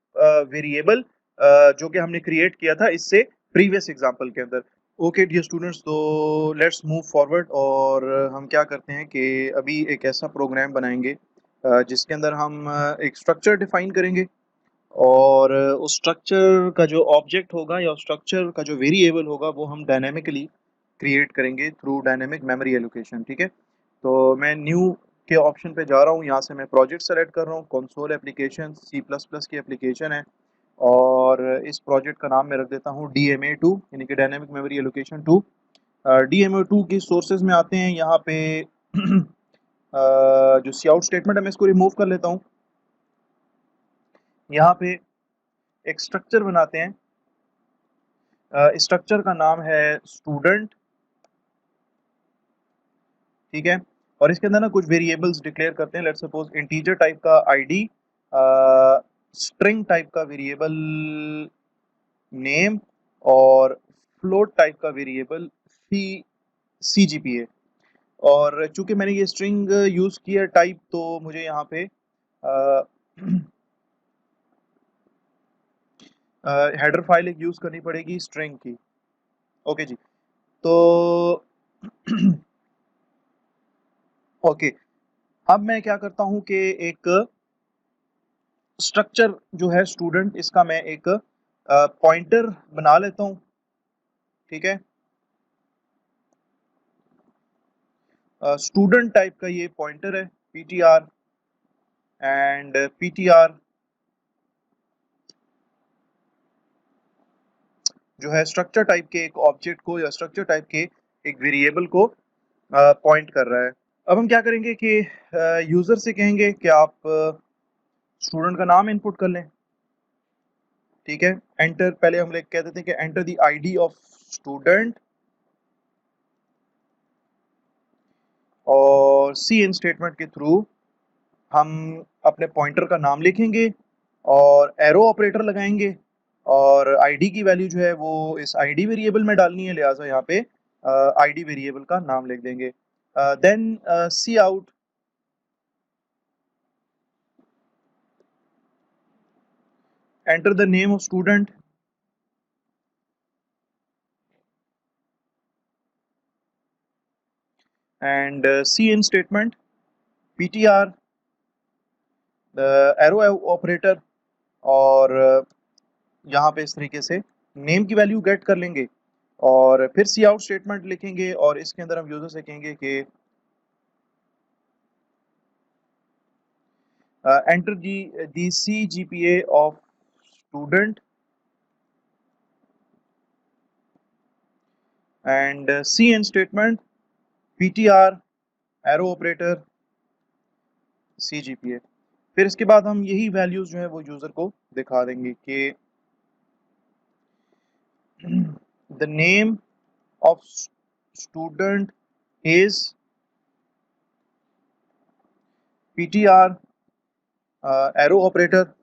variable जो कि हमने क्रिएट किया था इससे प्रीवियस एग्जांपल के अंदर। ओके डियर स्टूडेंट्स, तो लेट्स मूव फॉरवर्ड और हम क्या करते हैं कि अभी एक ऐसा प्रोग्राम बनाएंगे जिसके अंदर हम एक स्ट्रक्चर डिफाइन करेंगे और उस स्ट्रक्चर का जो ऑब्जेक्ट होगा या स्ट्रक्चर का जो वेरिएबल होगा वो हम डायनेमिकली क्रिएट करेंगे थ्रू डायनेमिक मेमोरी एलोकेशन, ठीक है। तो मैं न्यू के ऑप्शन पे जा रहा हूँ, यहाँ से मैं प्रोजेक्ट सेलेक्ट कर रहा हूँ, कंसोल एप्लीकेशन C++ की एप्लीकेशन है और इस प्रोजेक्ट का नाम मैं रख देता हूँ DMA2 यानी कि डायनेमिक मेमोरी एलोकेशन 2। DMA2 की सोर्सेज में आते हैं यहाँ पे जो सी आउट स्टेटमेंट है मैं इसको रिमूव कर लेता हूँ। यहाँ पे एक स्ट्रक्चर बनाते हैं, स्ट्रक्चर का नाम है स्टूडेंट, ठीक है। और इसके अंदर ना कुछ वेरिएबल्स डिक्लेयर करते हैं, लेट्स सपोज इंटीजर टाइप का आईडी, स्ट्रिंग टाइप का वेरिएबल नेम और फ्लोट टाइप का वेरिएबल CGPA। और चूंकि मैंने ये स्ट्रिंग यूज किया टाइप तो मुझे यहाँ पे हेडर फाइल एक यूज करनी पड़ेगी स्ट्रिंग की। ओके जी, तो ओके अब मैं क्या करता हूँ कि एक स्ट्रक्चर जो है स्टूडेंट इसका मैं एक पॉइंटर बना लेता हूँ, ठीक है। स्टूडेंट टाइप का ये पॉइंटर है PTR एंड PTR जो है स्ट्रक्चर टाइप के एक ऑब्जेक्ट को या स्ट्रक्चर टाइप के एक वेरिएबल को पॉइंट कर रहा है। अब हम क्या करेंगे कि यूजर से कहेंगे कि आप स्टूडेंट का नाम इनपुट कर लें, ठीक है। एंटर, पहले हम कह देते हैं कि enter the ID of student और सी इन स्टेटमेंट के थ्रू हम अपने पॉइंटर का नाम लिखेंगे और एरो ऑपरेटर लगाएंगे और आईडी की वैल्यू जो है वो इस आईडी वेरिएबल में डालनी है, लिहाजा यहाँ पे आईडी वेरिएबल का नाम लिख देंगे। Then C out enter the name of student and C in statement PTR arrow operator और यहाँ पे इस तरीके से नेम की वैल्यू गेट कर लेंगे और फिर सी आउट स्टेटमेंट लिखेंगे और इसके अंदर हम यूजर से कहेंगे कि enter the CGPA of student and C in statement PTR arrow operator CGPA। फिर इसके बाद हम यही वैल्यूज जो है वो यूजर को दिखा देंगे कि the name of student is PTR arrow operator.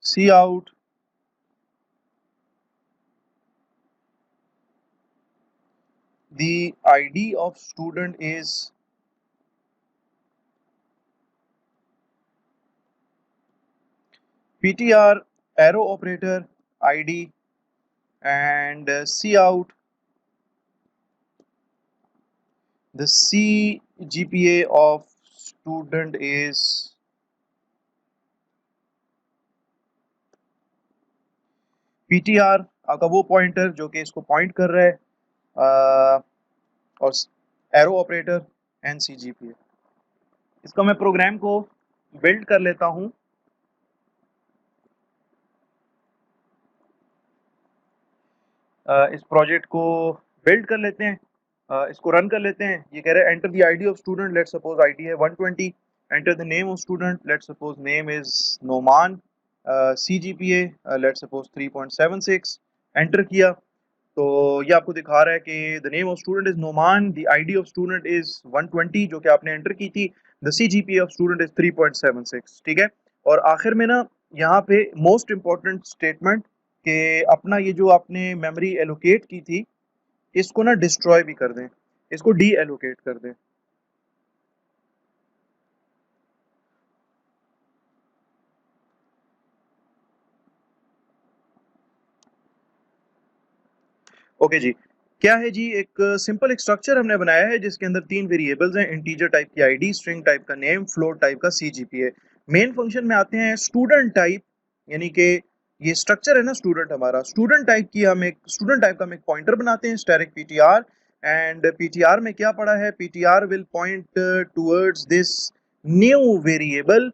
Cout the ID of student is PTR arrow operator ID, and Cout the CGPA of student is PTR आपका वो पॉइंटर जो कि इसको पॉइंट कर रहा है, और एरो ऑपरेटर एंड CGPA। इसका मैं प्रोग्राम को बिल्ड कर लेता हूं। इस प्रोजेक्ट को बिल्ड कर लेते हैं, इसको रन कर लेते हैं। ये कह रहा है enter the ID of student, let's suppose ID है 120, enter the name of student, let's suppose name is Noman, CGPA let's suppose 3.76, enter किया तो ये आपको दिखा रहा है कि the name of student is Noman, the ID of student is 120 जो कि आपने एंटर की थी, the CGPA of student is 3.76, ठीक है। और आखिर में ना यहाँ पे मोस्ट इंपॉर्टेंट स्टेटमेंट कि अपना ये जो आपने मेमोरी एलोकेट की थी इसको ना डिस्ट्रॉय भी कर दें, इसको डी एलोकेट कर दें। ओके जी, क्या है जी, एक सिंपल एक स्ट्रक्चर हमने बनाया है जिसके अंदर 3 वेरिएबल्स हैं, इंटीजर टाइप की आईडी, स्ट्रिंग टाइप का नेम, फ्लोट टाइप का CGPA। मेन फंक्शन में आते हैं स्टूडेंट टाइप, यानी कि ये स्ट्रक्चर है ना स्टूडेंट हमारा, स्टूडेंट टाइप की हम एक स्टूडेंट टाइप का हम एक पॉइंटर बनाते हैं स्टैटिक PTR, एंड PTR में क्या पड़ा है, PTR will point towards this new variable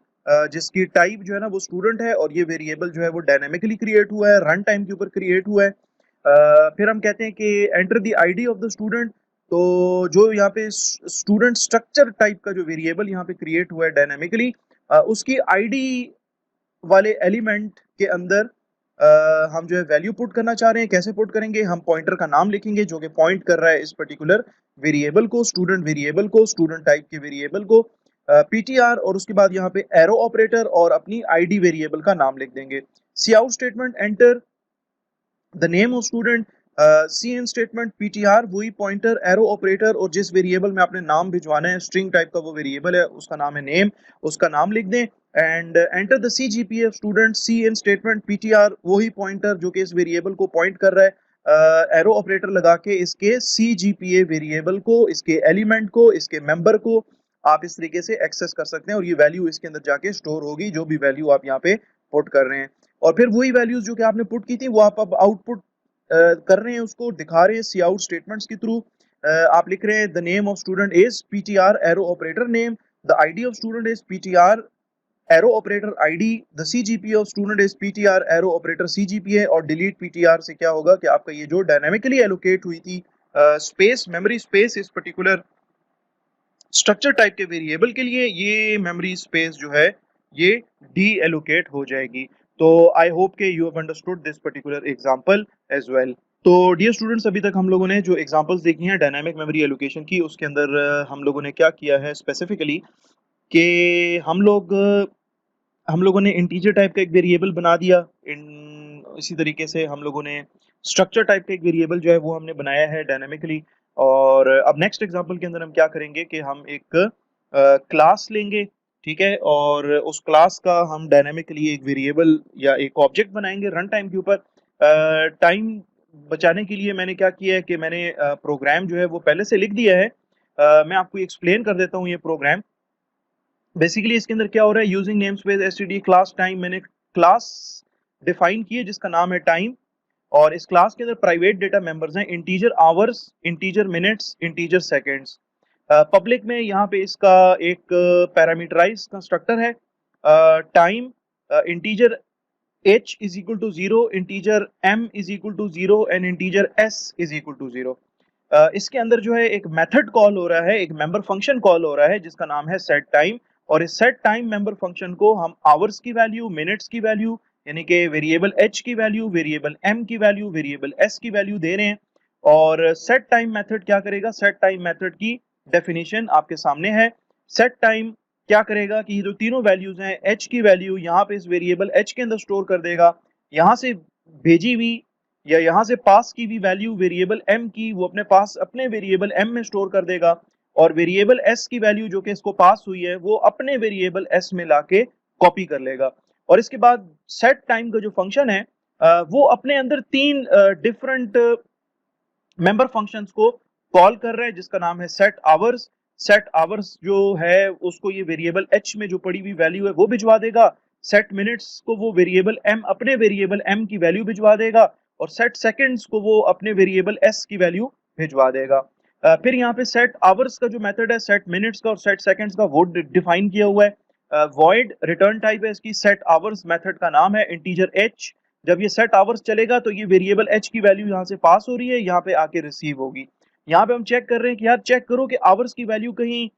जिसकी टाइप जो है ना वो स्टूडेंट है, और ये वेरिएबल जो है वो डायनेमिकली क्रिएट हुआ है, रन टाइम के ऊपर क्रिएट हुआ है। फिर हम कहते हैं कि enter the ID of the student, तो जो यहाँ पे स्टूडेंट स्ट्रक्चर टाइप का जो वेरिएबल यहाँ पे क्रिएट हुआ है डायनामिकली, उसकी आईडी वाले एलिमेंट के अंदर हम जो है वैल्यू पुट करना चाह रहे हैं। कैसे पुट करेंगे, हम पॉइंटर का नाम लिखेंगे जो कि पॉइंट कर रहा है इस पर्टिकुलर वेरिएबल को, स्टूडेंट वेरिएबल को, स्टूडेंट टाइप के वेरिएबल को, PTR, और उसके बाद यहाँ पे एरो ऑपरेटर और अपनी आईडी वेरिएबल का नाम लिख देंगे। Cout statement enter the name of student, CN statement PTR वही पॉइंटर एरो ऑपरेटर, और जिस वेरिएबल में आपने नाम भिजवाना है स्ट्रिंग टाइप का वो वेरिएबल है उसका नाम है नेम, उसका नाम लिख दें, and enter the CGPA student, CN statement PTR वही पॉइंटर जो कि इस वेरिएबल को पॉइंट कर रहा है, एरो ऑपरेटर लगा के इसके CGPA वेरिएबल को, इसके एलिमेंट को, इसके मेंबर को आप इस तरीके से एक्सेस कर सकते हैं, और ये वैल्यू इसके अंदर जाके स्टोर होगी जो भी वैल्यू आप यहाँ पे पुट कर रहे हैं। और फिर वही वैल्यूज जो कि आपने पुट की थी वो आप अब आउटपुट कर रहे हैं, उसको दिखा रहे हैं Cout स्टेटमेंट्स के थ्रू। आप लिख रहे हैं the name of student is PTR arrow operator name, the ID of student is PTR arrow operator ID, the CGPA of student is PTR arrow operator CGPA, और डिलीट PTR से क्या होगा कि आपका ये जो डायनामिकली एलोकेट हुई थी स्पेस, मेमोरी स्पेस इस पर्टिकुलर स्ट्रक्चर टाइप के वेरिएबल के लिए, ये मेमोरी स्पेस जो है ये डी एलोकेट हो जाएगी। तो आई होप के you have understood this particular example as well. तो डियर स्टूडेंट्स, अभी तक हम लोगों ने जो एग्जांपल्स देखी हैं डायनामिक मेमोरी एलोकेशन की, उसके अंदर हम लोगों ने क्या किया है स्पेसिफिकली कि हम लोगों ने इंटीजर टाइप का एक वेरिएबल बना दिया, इसी तरीके से हम लोगों ने स्ट्रक्चर टाइप का एक वेरिएबल जो है वो हमने बनाया है डायनामिकली। और अब नेक्स्ट एग्जांपल के अंदर हम क्या करेंगे कि हम एक क्लास लेंगे, ठीक है, और उस क्लास का हम डायनामिकली एक वेरिएबल या एक ऑब्जेक्ट बनाएंगे रन टाइम के ऊपर। टाइम बचाने के लिए मैंने क्या किया है कि मैंने प्रोग्राम जो है वो पहले से लिख दिया है। मैं आपको एक्सप्लेन कर देता हूँ ये प्रोग्राम। बेसिकली इसके अंदर क्या हो रहा है, using name space std class time, मैंने क्लास डिफाइन की है जिसका नाम है टाइम, और इस क्लास के अंदर प्राइवेट डेटा मेंबर्स हैं integer hours, integer minutes, integer seconds. Public में यहाँ पे इसका एक पैरामीटराइज कंस्ट्रक्टर है time, integer h is equal to 0, integer m is equal to 0 and integer s is equal to 0। इसके अंदर जो है एक मेथड कॉल हो रहा है, एक मेंबर फंक्शन कॉल हो रहा है जिसका नाम है सेट टाइम। और इस सेट टाइम मेंबर फंक्शन को हम आवर्स की वैल्यू, मिनट्स की वैल्यू, यानी कि वेरिएबल h की वैल्यू, वेरिएबल m की वैल्यू, वेरिएबल s की वैल्यू दे रहे हैं। और सेट टाइम मेथड क्या करेगा? सेट टाइम मेथड की डेफिनेशन आपके सामने है। सेट टाइम क्या करेगा कि ये जो तीनों वैल्यूज हैं, h की वैल्यू यहाँ पे इस वेरिएबल h के अंदर स्टोर कर देगा, यहाँ से भेजी हुई या यहाँ से पास की भी वैल्यू वेरिएबल m की वो अपने पास अपने वेरिएबल m में स्टोर कर देगा, और वेरिएबल s की वैल्यू जो कि इसको पास हुई है वो अपने वेरिएबल s में लाके कॉपी कर लेगा। और इसके बाद सेट टाइम का जो फंक्शन है वो अपने अंदर तीन डिफरेंट मेंबर फंक्शंस को कॉल कर रहा है जिसका नाम है सेट आवर्स। सेट आवर्स जो है उसको ये वेरिएबल h में जो पड़ी हुई वैल्यू है वो भिजवा देगा। सेट मिनट्स को वो वेरिएबल m अपने वेरिएबल m की वैल्यू भिजवा देगा, और सेट सेकंड्स को वो अपने वेरिएबल s की वैल्यू भिजवा देगा। फिर यहाँ पे सेट आवर्स का जो मेथड है सेट मिनट्स का और सेट सेकंड्स का वो डिफाइन किया हुआ है। वॉइड रिटर्न टाइप है इसकी। सेट आवर्स मेथड का नाम है इंटीजर h। जब ये सेट आवर्स चलेगा तो ये वेरिएबल h की वैल्यू यहाँ से पास हो रही है, यहाँ पे आके रिसीव होगी। यहाँ पे हम चेक कर रहे हैं कि यार चेक करो कि आवर्स की वैल्यू कहीं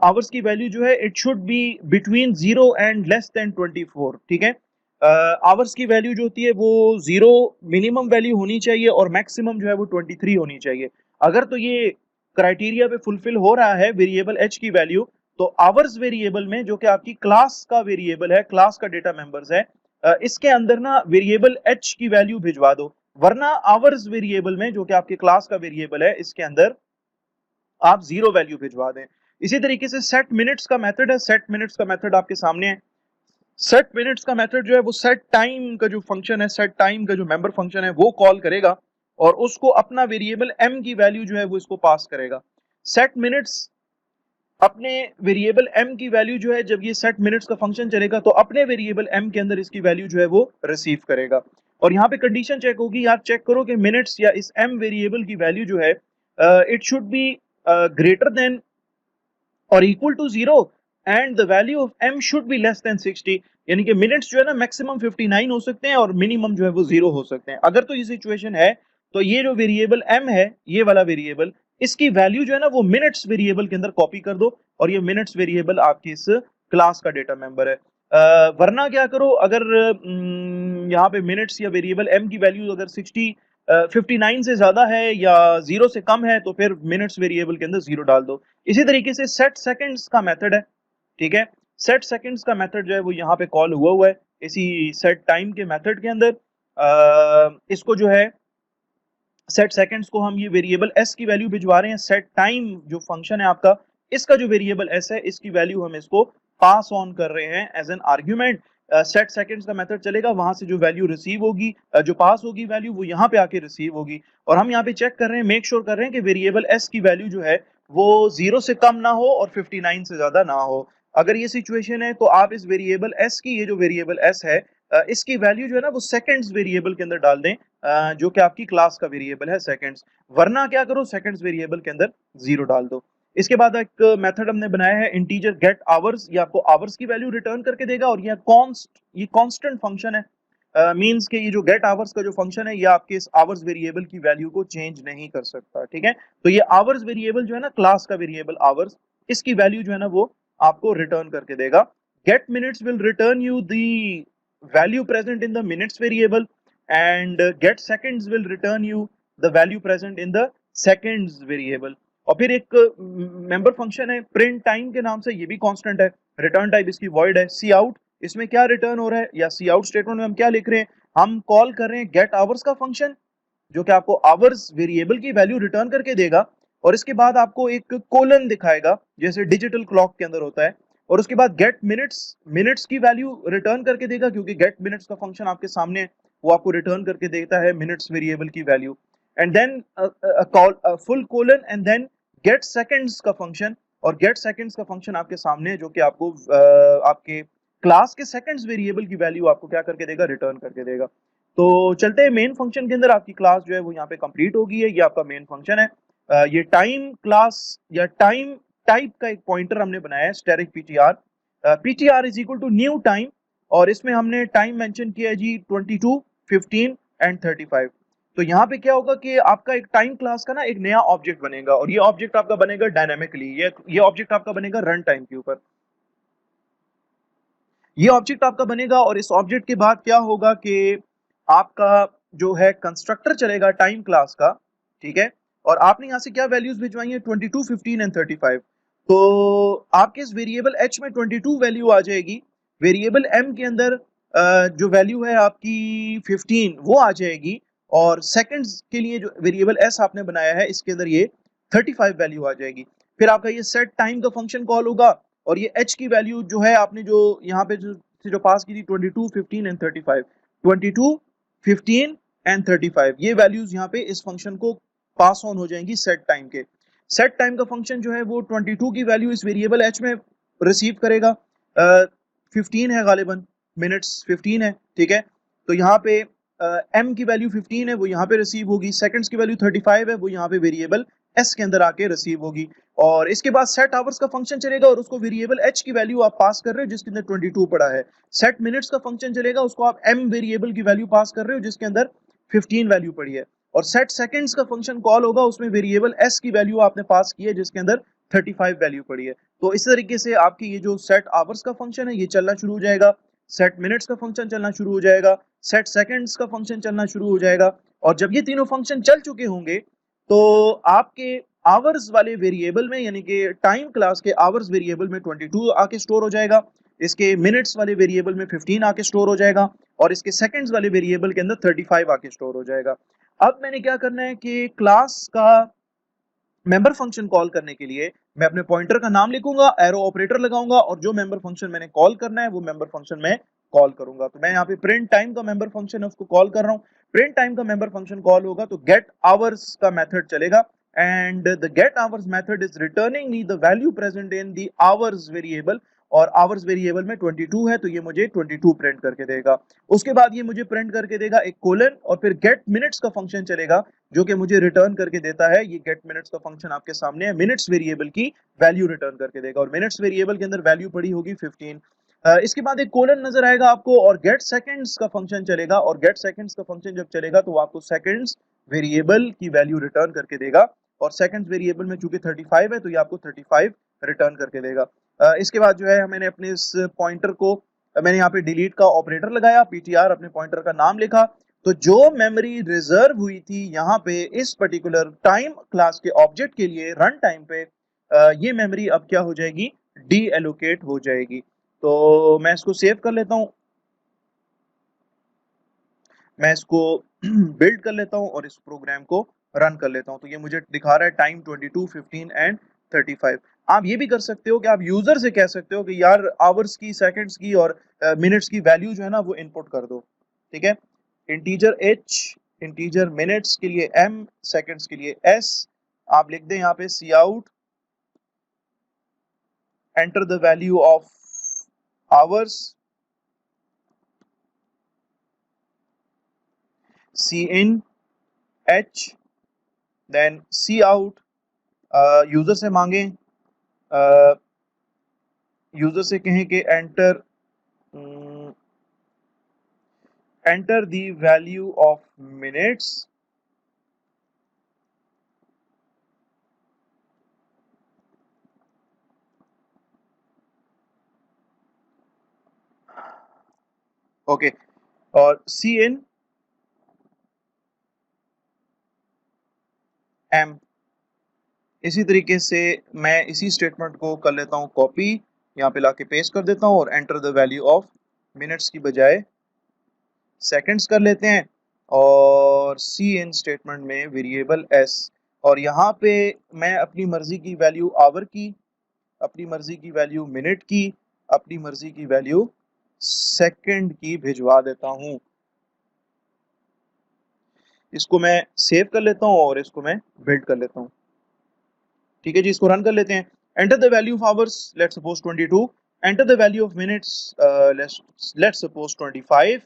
आवर्स की वैल्यू जो है it should be between 0 and less than 24। ठीक है, आवर्स की वैल्यू जो होती है वो 0 मिनिमम वैल्यू होनी चाहिए और मैक्सिमम जो है वो 23 होनी चाहिए। अगर तो ये क्राइटेरिया पे फुलफिल हो रहा है वेरिएबल h की वैल्यू, तो आवर्स वेरिएबल में जो कि आपकी क्लास का वेरिएबल है, क्लास का डेटा मेंबर्स है, इसके अंदर ना वेरिएबल h की वैल्यू भिजवा दो। वरना आवर्स वेरिएबल में जो कि आपके क्लास का वेरिएबल है इसके अंदर आप 0 वैल्यू भिजवा दें। इसी तरीके से सेट मिनट्स का मेथड है। सेट मिनट्स का मेथड आपके सामने है। सेट मिनट्स का मेथड जो है वो सेट टाइम का जो फंक्शन है, सेट टाइम का जो मेंबर फंक्शन है वो कॉल करेगा और उसको अपना वेरिएबल m की वैल्यू जो है वो इसको पास करेगा। सेट मिनट्स अपने वेरिएबल m की वैल्यू जो है, जब ये सेट मिनट्स का फंक्शन चलेगा तो अपने वेरिएबल m के अंदर इसकी वैल्यू जो है वो रिसीव करेगा। और यहाँ पे कंडीशन चेक होगी, यार चेक करो कि मिनट्स या इस m वेरिएबल की वैल्यू जो है it should be greater than और equal to 0 and the value of m should be less than 60। यानी कि मिनट्स जो है ना मैक्सिमम 59 हो सकते हैं और मिनिमम जो है वो 0 हो सकते हैं। अगर तो ये सिचुएशन है तो ये जो वेरिएबल m है, ये वाला वेरिएबल, इसकी वैल्यू जो है ना वो मिनट्स वेरिएबल के अंदर कॉपी कर दो और ये मिनट्स वेरिएबल आपकी इस क्लास का डेटा मेंबर है। वरना क्या करो, अगर यहाँ पे मिनट्स या वेरिएबल m की वैल्यू अगर 59 से ज्यादा है या 0 से कम है तो फिर मिनट्स वेरिएबल के अंदर 0 डाल दो। इसी तरीके से सेट सेकंड्स का मेथड है। ठीक है, सेट सेकंड्स का मेथड जो है वो यहाँ पे कॉल हुआ है इसी सेट टाइम के मेथड के अंदर। इसको जो है सेट सेकंड्स को हम ये वेरिएबल s की वैल्यू भिजवा रहे हैं। सेट टाइम जो फंक्शन है आपका, इसका जो वेरिएबल s है इसकी वैल्यू हम इसको पास ऑन कर रहे हैं as an argument. Set seconds का मेथड चलेगा, वहां से जो वैल्यू रिसीव होगी, जो पास होगी वैल्यू, वो यहाँ पे आके रिसीव होगी। और हम यहाँ पे चेक कर रहे हैं, मेक श्योर कर रहे हैं कि वेरिएबल s की वैल्यू जो है वो 0 से कम ना हो और 59 से ज्यादा ना हो। अगर ये सिचुएशन है तो आप इस वेरिएबल s की, ये जो वेरिएबल s है इसकी वैल्यू जो है ना वो सेकंड्स वेरिएबल के अंदर डाल दें, जो कि आपकी क्लास का वेरिएबल है सेकंड्स। वरना क्या करो, सेकंड्स वेरिएबल के अंदर 0 डाल दो। इसके बाद एक मेथड हमने बनाया है इंटीजर गेट आवर्स। ये आपको आवर्स की वैल्यू रिटर्न करके देगा और ये कांस्टेंट फंक्शन है। मींस कि ये जो गेट आवर्स का जो फंक्शन है ये आपके इस आवर्स वेरिएबल की वैल्यू को चेंज नहीं कर सकता। ठीक है, तो ये आवर्स वेरिएबल जो है ना, क्लास का वेरिएबल आवर्स, इसकी वैल्यू जो है ना वो आपको रिटर्न करके देगा। Get minutes will return you the value present in the minutes variable and get seconds will return you the value present in the seconds variable। और फिर एक मेंबर फंक्शन है प्रिंट टाइम के नाम से, ये भी कांस्टेंट है। रिटर्न टाइप इसकी वॉइड है। सी आउट, इसमें क्या रिटर्न हो रहा है या सी आउट स्टेटमेंट में हम क्या लिख रहे हैं, हम कॉल कर रहे हैं गेट आवर्स का फंक्शन जो कि आपको आवर्स वेरिएबल की वैल्यू रिटर्न करके देगा और इसके बाद आपको एक कोलन दिखाएगा जैसे डिजिटल क्लॉक के अंदर होता है। और उसके बाद गेट मिनट्स की वैल्यू रिटर्न करके देगा, क्योंकि गेट मिनट्स का फंक्शन आपके सामने है, वो आपको रिटर्न करके देता है मिनट्स वेरिएबल की value. And then full colon and then get seconds का फंक्शन, और गेट सेकंड्स का फंक्शन आपके सामने है जो कि आपको आपके क्लास के सेकंड्स वेरिएबल की वैल्यू आपको क्या करके देगा, रिटर्न करके देगा। तो चलते हैं मेन फंक्शन के अंदर। आपकी क्लास जो है वो यहाँ पे कंप्लीट हो गई है। ये आपका मेन फंक्शन है। ये टाइम क्लास या टाइम टाइप का एक पॉइंटर हमने बनाया है static ptr। ptr is equal to new time और इसमें हमने टाइम मेंशन किया है जी 22, 15 एंड 35। तो यहाँ पे क्या होगा कि आपका एक टाइम क्लास का ना एक नया ऑब्जेक्ट बनेगा, और ये ऑब्जेक्ट आपका बनेगा डायनामिकली, ये ऑब्जेक्ट आपका बनेगा रन टाइम के ऊपर। ये ऑब्जेक्ट आपका बनेगा, और इस ऑब्जेक्ट के बाद क्या होगा कि आपका जो है कंस्ट्रक्टर चलेगा टाइम क्लास का, ठीक है। और आपने यहाँ से क्या वैल्यूज भिजवाई है, 22, 15 एंड 35। तो आपके इस वेरिएबल h में 22 वैल्यू आ जाएगी, वेरिएबल m के अंदर जो वैल्यू है आपकी 15 वो आ जाएगी, और सेकंड्स के लिए जो वेरिएबल s आपने बनाया है इसके अंदर ये 35 वैल्यू आ जाएगी। फिर आपका ये सेट टाइम का फंक्शन कॉल होगा, और ये h की वैल्यू जो है आपने जो यहाँ पे जो पास की थी 22, 15 एंड 35, 22, 15 एंड 35, ये वैल्यूज यहाँ पे इस फंक्शन को पास ऑन हो जाएंगी सेट टाइम के। सेट टाइम का फंक्शन जो है वो 22 की वैल्यू इस वेरिएबल h में रिसीव करेगा, 15 है गालिबन, मिनट्स 15 है, ठीक है। तो यहाँ पे m की वैल्यू 15 है, वो यहाँ पे रिसीव होगी, सेकंड्स की वैल्यू 35 है, वो यहाँ पे वेरिएबल s के अंदर आके रिसीव होगी। और इसके बाद सेट आवर्स का फंक्शन चलेगा, और उसको वेरिएबल h की वैल्यू आप पास कर रहे हो जिसके अंदर 22 पड़ा है। सेट मिनट्स का फंक्शन चलेगा, उसको आप m वेरिएबल की वैल्यू पास कर रहे हो जिसके अंदर 15 वैल्यू पड़ी है। और सेट सेकंड्स का फंक्शन कॉल होगा, उसमें वेरिएबल s की वैल्यू आपने पास की है जिसके अंदर 35 वैल्यू पड़ी है। तो इस तरीके से आपकी ये जो सेट आवर्स का फंक्शन है ये चलना शुरू हो जाएगा, सेट मिनट्स का फंक्शन चलना शुरू हो जाएगा, सेट सेकंड्स का फंक्शन चलना शुरू हो जाएगा। और जब ये तीनों फंक्शन चल चुके होंगे तो आपके आवर्स वाले वेरिएबल में, यानी कि टाइम क्लास के आवर्स वेरिएबल में 22 आके स्टोर हो जाएगा, इसके मिनट्स वाले वेरिएबल में 15 आके स्टोर हो जाएगा, और इसके सेकंड्स वाले वेरिएबल के अंदर 35 आके स्टोर हो जाएगा। अब मैंने क्या करना है कि क्लास का मेंबर फंक्शन कॉल करने के लिए मैं अपने पॉइंटर का नाम लिखूंगा, एरो ऑपरेटर लगाऊंगा, और जो मेंबर फंक्शन मैंने कॉल करना है वो मेंबर फंक्शन मैं कॉल करूंगा। तो मैं यहाँ पे प्रिंट टाइम का मेंबर फंक्शन है उसको कॉल कर रहा हूँ। प्रिंट टाइम का मेंबर फंक्शन कॉल होगा तो गेट आवर्स का मेथड चलेगा, and the get hours method is returning me the value present in the hours variable, और आवर्स वेरिएबल में 22 है तो ये मुझे 22 प्रिंट करके देगा। उसके बाद ये मुझे प्रिंट करके देगा एक कोलन, और फिर गेट मिनट्स का फंक्शन चलेगा जो कि मुझे रिटर्न करके देता है, ये गेट मिनट्स का फंक्शन आपके सामने है, मिनट्स वेरिएबल की वैल्यू रिटर्न करके देगा, और मिनट्स वेरिएबल के अंदर वैल्यू पड़ी होगी 15। इसके बाद एक कोलन नजर आएगा आपको, और गेट सेकंड्स का फंक्शन चलेगा, और गेट सेकंड्स का फंक्शन जब चलेगा तो वो आपको सेकंड्स वेरिएबल की वैल्यू रिटर्न करके देगा, और सेकंड्स वेरिएबल में चूंकि 35 है तो ये आपको 35 रिटर्न करके देगा। इसके बाद जो है मैंने अपने इस पॉइंटर को मैंने यहाँ पे डिलीट का ऑपरेटर लगाया, पीटीआर अपने पॉइंटर का नाम लिखा, तो जो मेमोरी रिजर्व हुई थी यहाँ पे इस पर्टिकुलर टाइम क्लास के ऑब्जेक्ट के लिए रन टाइम पे, ये मेमोरी अब क्या हो जाएगी, डी एलोकेट हो जाएगी। तो मैं इसको सेव कर लेता हूँ, मैं इसको बिल्ड कर लेता हूँ और इस प्रोग्राम को रन कर लेता हूँ। तो ये मुझे दिखा रहा है टाइम 22, 15 एंड 35। आप ये भी कर सकते हो कि आप यूजर से कह सकते हो कि यार आवर्स की, सेकंड्स की और मिनट्स की वैल्यू जो है ना वो इनपुट कर दो, ठीक है। इंटीजर h, इंटीजर मिनट्स के लिए m, सेकंड्स के लिए s, आप लिख दें यहाँ पे C out, enter the value of hours, C in h, then C out, user से मांगे, यूजर से कहें कि enter enter the value of minutes, okay, और सी इन m। इसी तरीके से मैं इसी स्टेटमेंट को कर लेता हूँ कॉपी, यहाँ पे लाके पेस्ट कर देता हूँ, और enter the value of minutes की बजाय सेकंड्स कर लेते हैं, और सी इन स्टेटमेंट में वेरिएबल s, और यहाँ पे मैं अपनी मर्जी की वैल्यू आवर की, अपनी मर्जी की वैल्यू मिनट की, अपनी मर्जी की वैल्यू सेकंड की भिजवा देता हूँ। इसको मैं सेव कर लेता हूँ और इसको मैं बिल्ड कर लेता हूँ, ठीक है जी। इसको रन कर लेते हैं। Enter the value of hours, let's suppose 22, enter the value of minutes, let's suppose 25,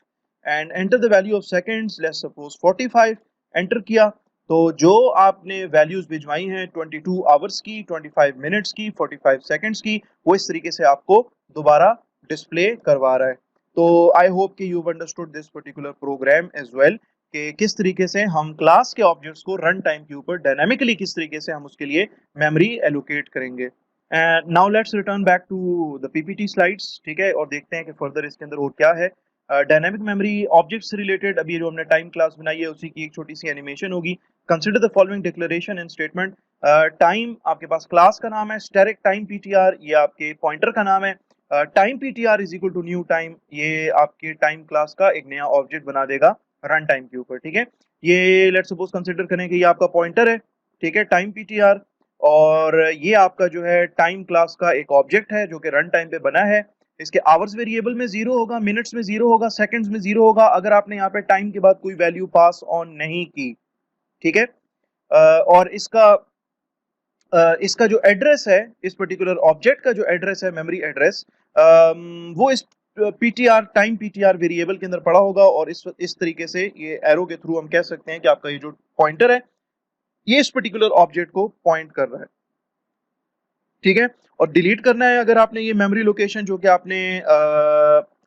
and enter the value of seconds, let's suppose 45। Enter किया तो जो आपने वैल्यूज भिजवाई हैं 22 आवर्स की, 25 मिनट्स की, 45 सेकंड्स की, वो इस तरीके से आपको दोबारा डिस्प्ले करवा रहा है। तो आई होप कि you understood this particular program as well, कि किस तरीके से हम क्लास के ऑब्जेक्ट्स को रन टाइम के ऊपर डायनामिकली किस तरीके से हम उसके लिए मेमोरी एलोकेट करेंगे। And now let's return back to the PPT slides, ठीक है, और देखते हैं कि फर्दर इसके अंदर और क्या है। डायनामिक मेमोरी ऑब्जेक्ट से रिलेटेड अभी जो हमने टाइम क्लास बनाई है उसी की एक छोटी सी एनिमेशन होगी। Consider the following declaration and statement. Time आपके पास क्लास का नाम है, स्टैटिक टाइम पीटीआर ये आपके पॉइंटर का नाम है। Time PTR is equal to new time, ये आपके टाइम क्लास का एक नया ऑब्जेक्ट बना देगा रन टाइम के ऊपर, ठीक है। ये लेट्स सपोज कंसीडर करें कि ये आपका पॉइंटर है, ठीक है, टाइम पीटीआर, और ये आपका जो है टाइम क्लास का एक ऑब्जेक्ट है जो कि रन टाइम पे बना है। इसके आवर्स वेरिएबल में 0 होगा, मिनट्स में 0 होगा, सेकंड्स में 0 होगा अगर आपने यहाँ पे टाइम के बाद कोई वैल्यू पास ऑन नहीं की, ठीक है। और इसका जो एड्रेस है, इस पर्टिकुलर ऑब्जेक्ट का जो एड्रेस है, मेमोरी एड्रेस, वो इस पीटीआर टाइम पीटीआर वेरिएबल के अंदर पड़ा होगा, और इस तरीके से ये एरो के थ्रू हम कह सकते हैं कि आपका ये जो पॉइंटर है ये इस पर्टिकुलर ऑब्जेक्ट को पॉइंट कर रहा है, ठीक है। और डिलीट करना है अगर आपने ये मेमोरी लोकेशन जो कि आपने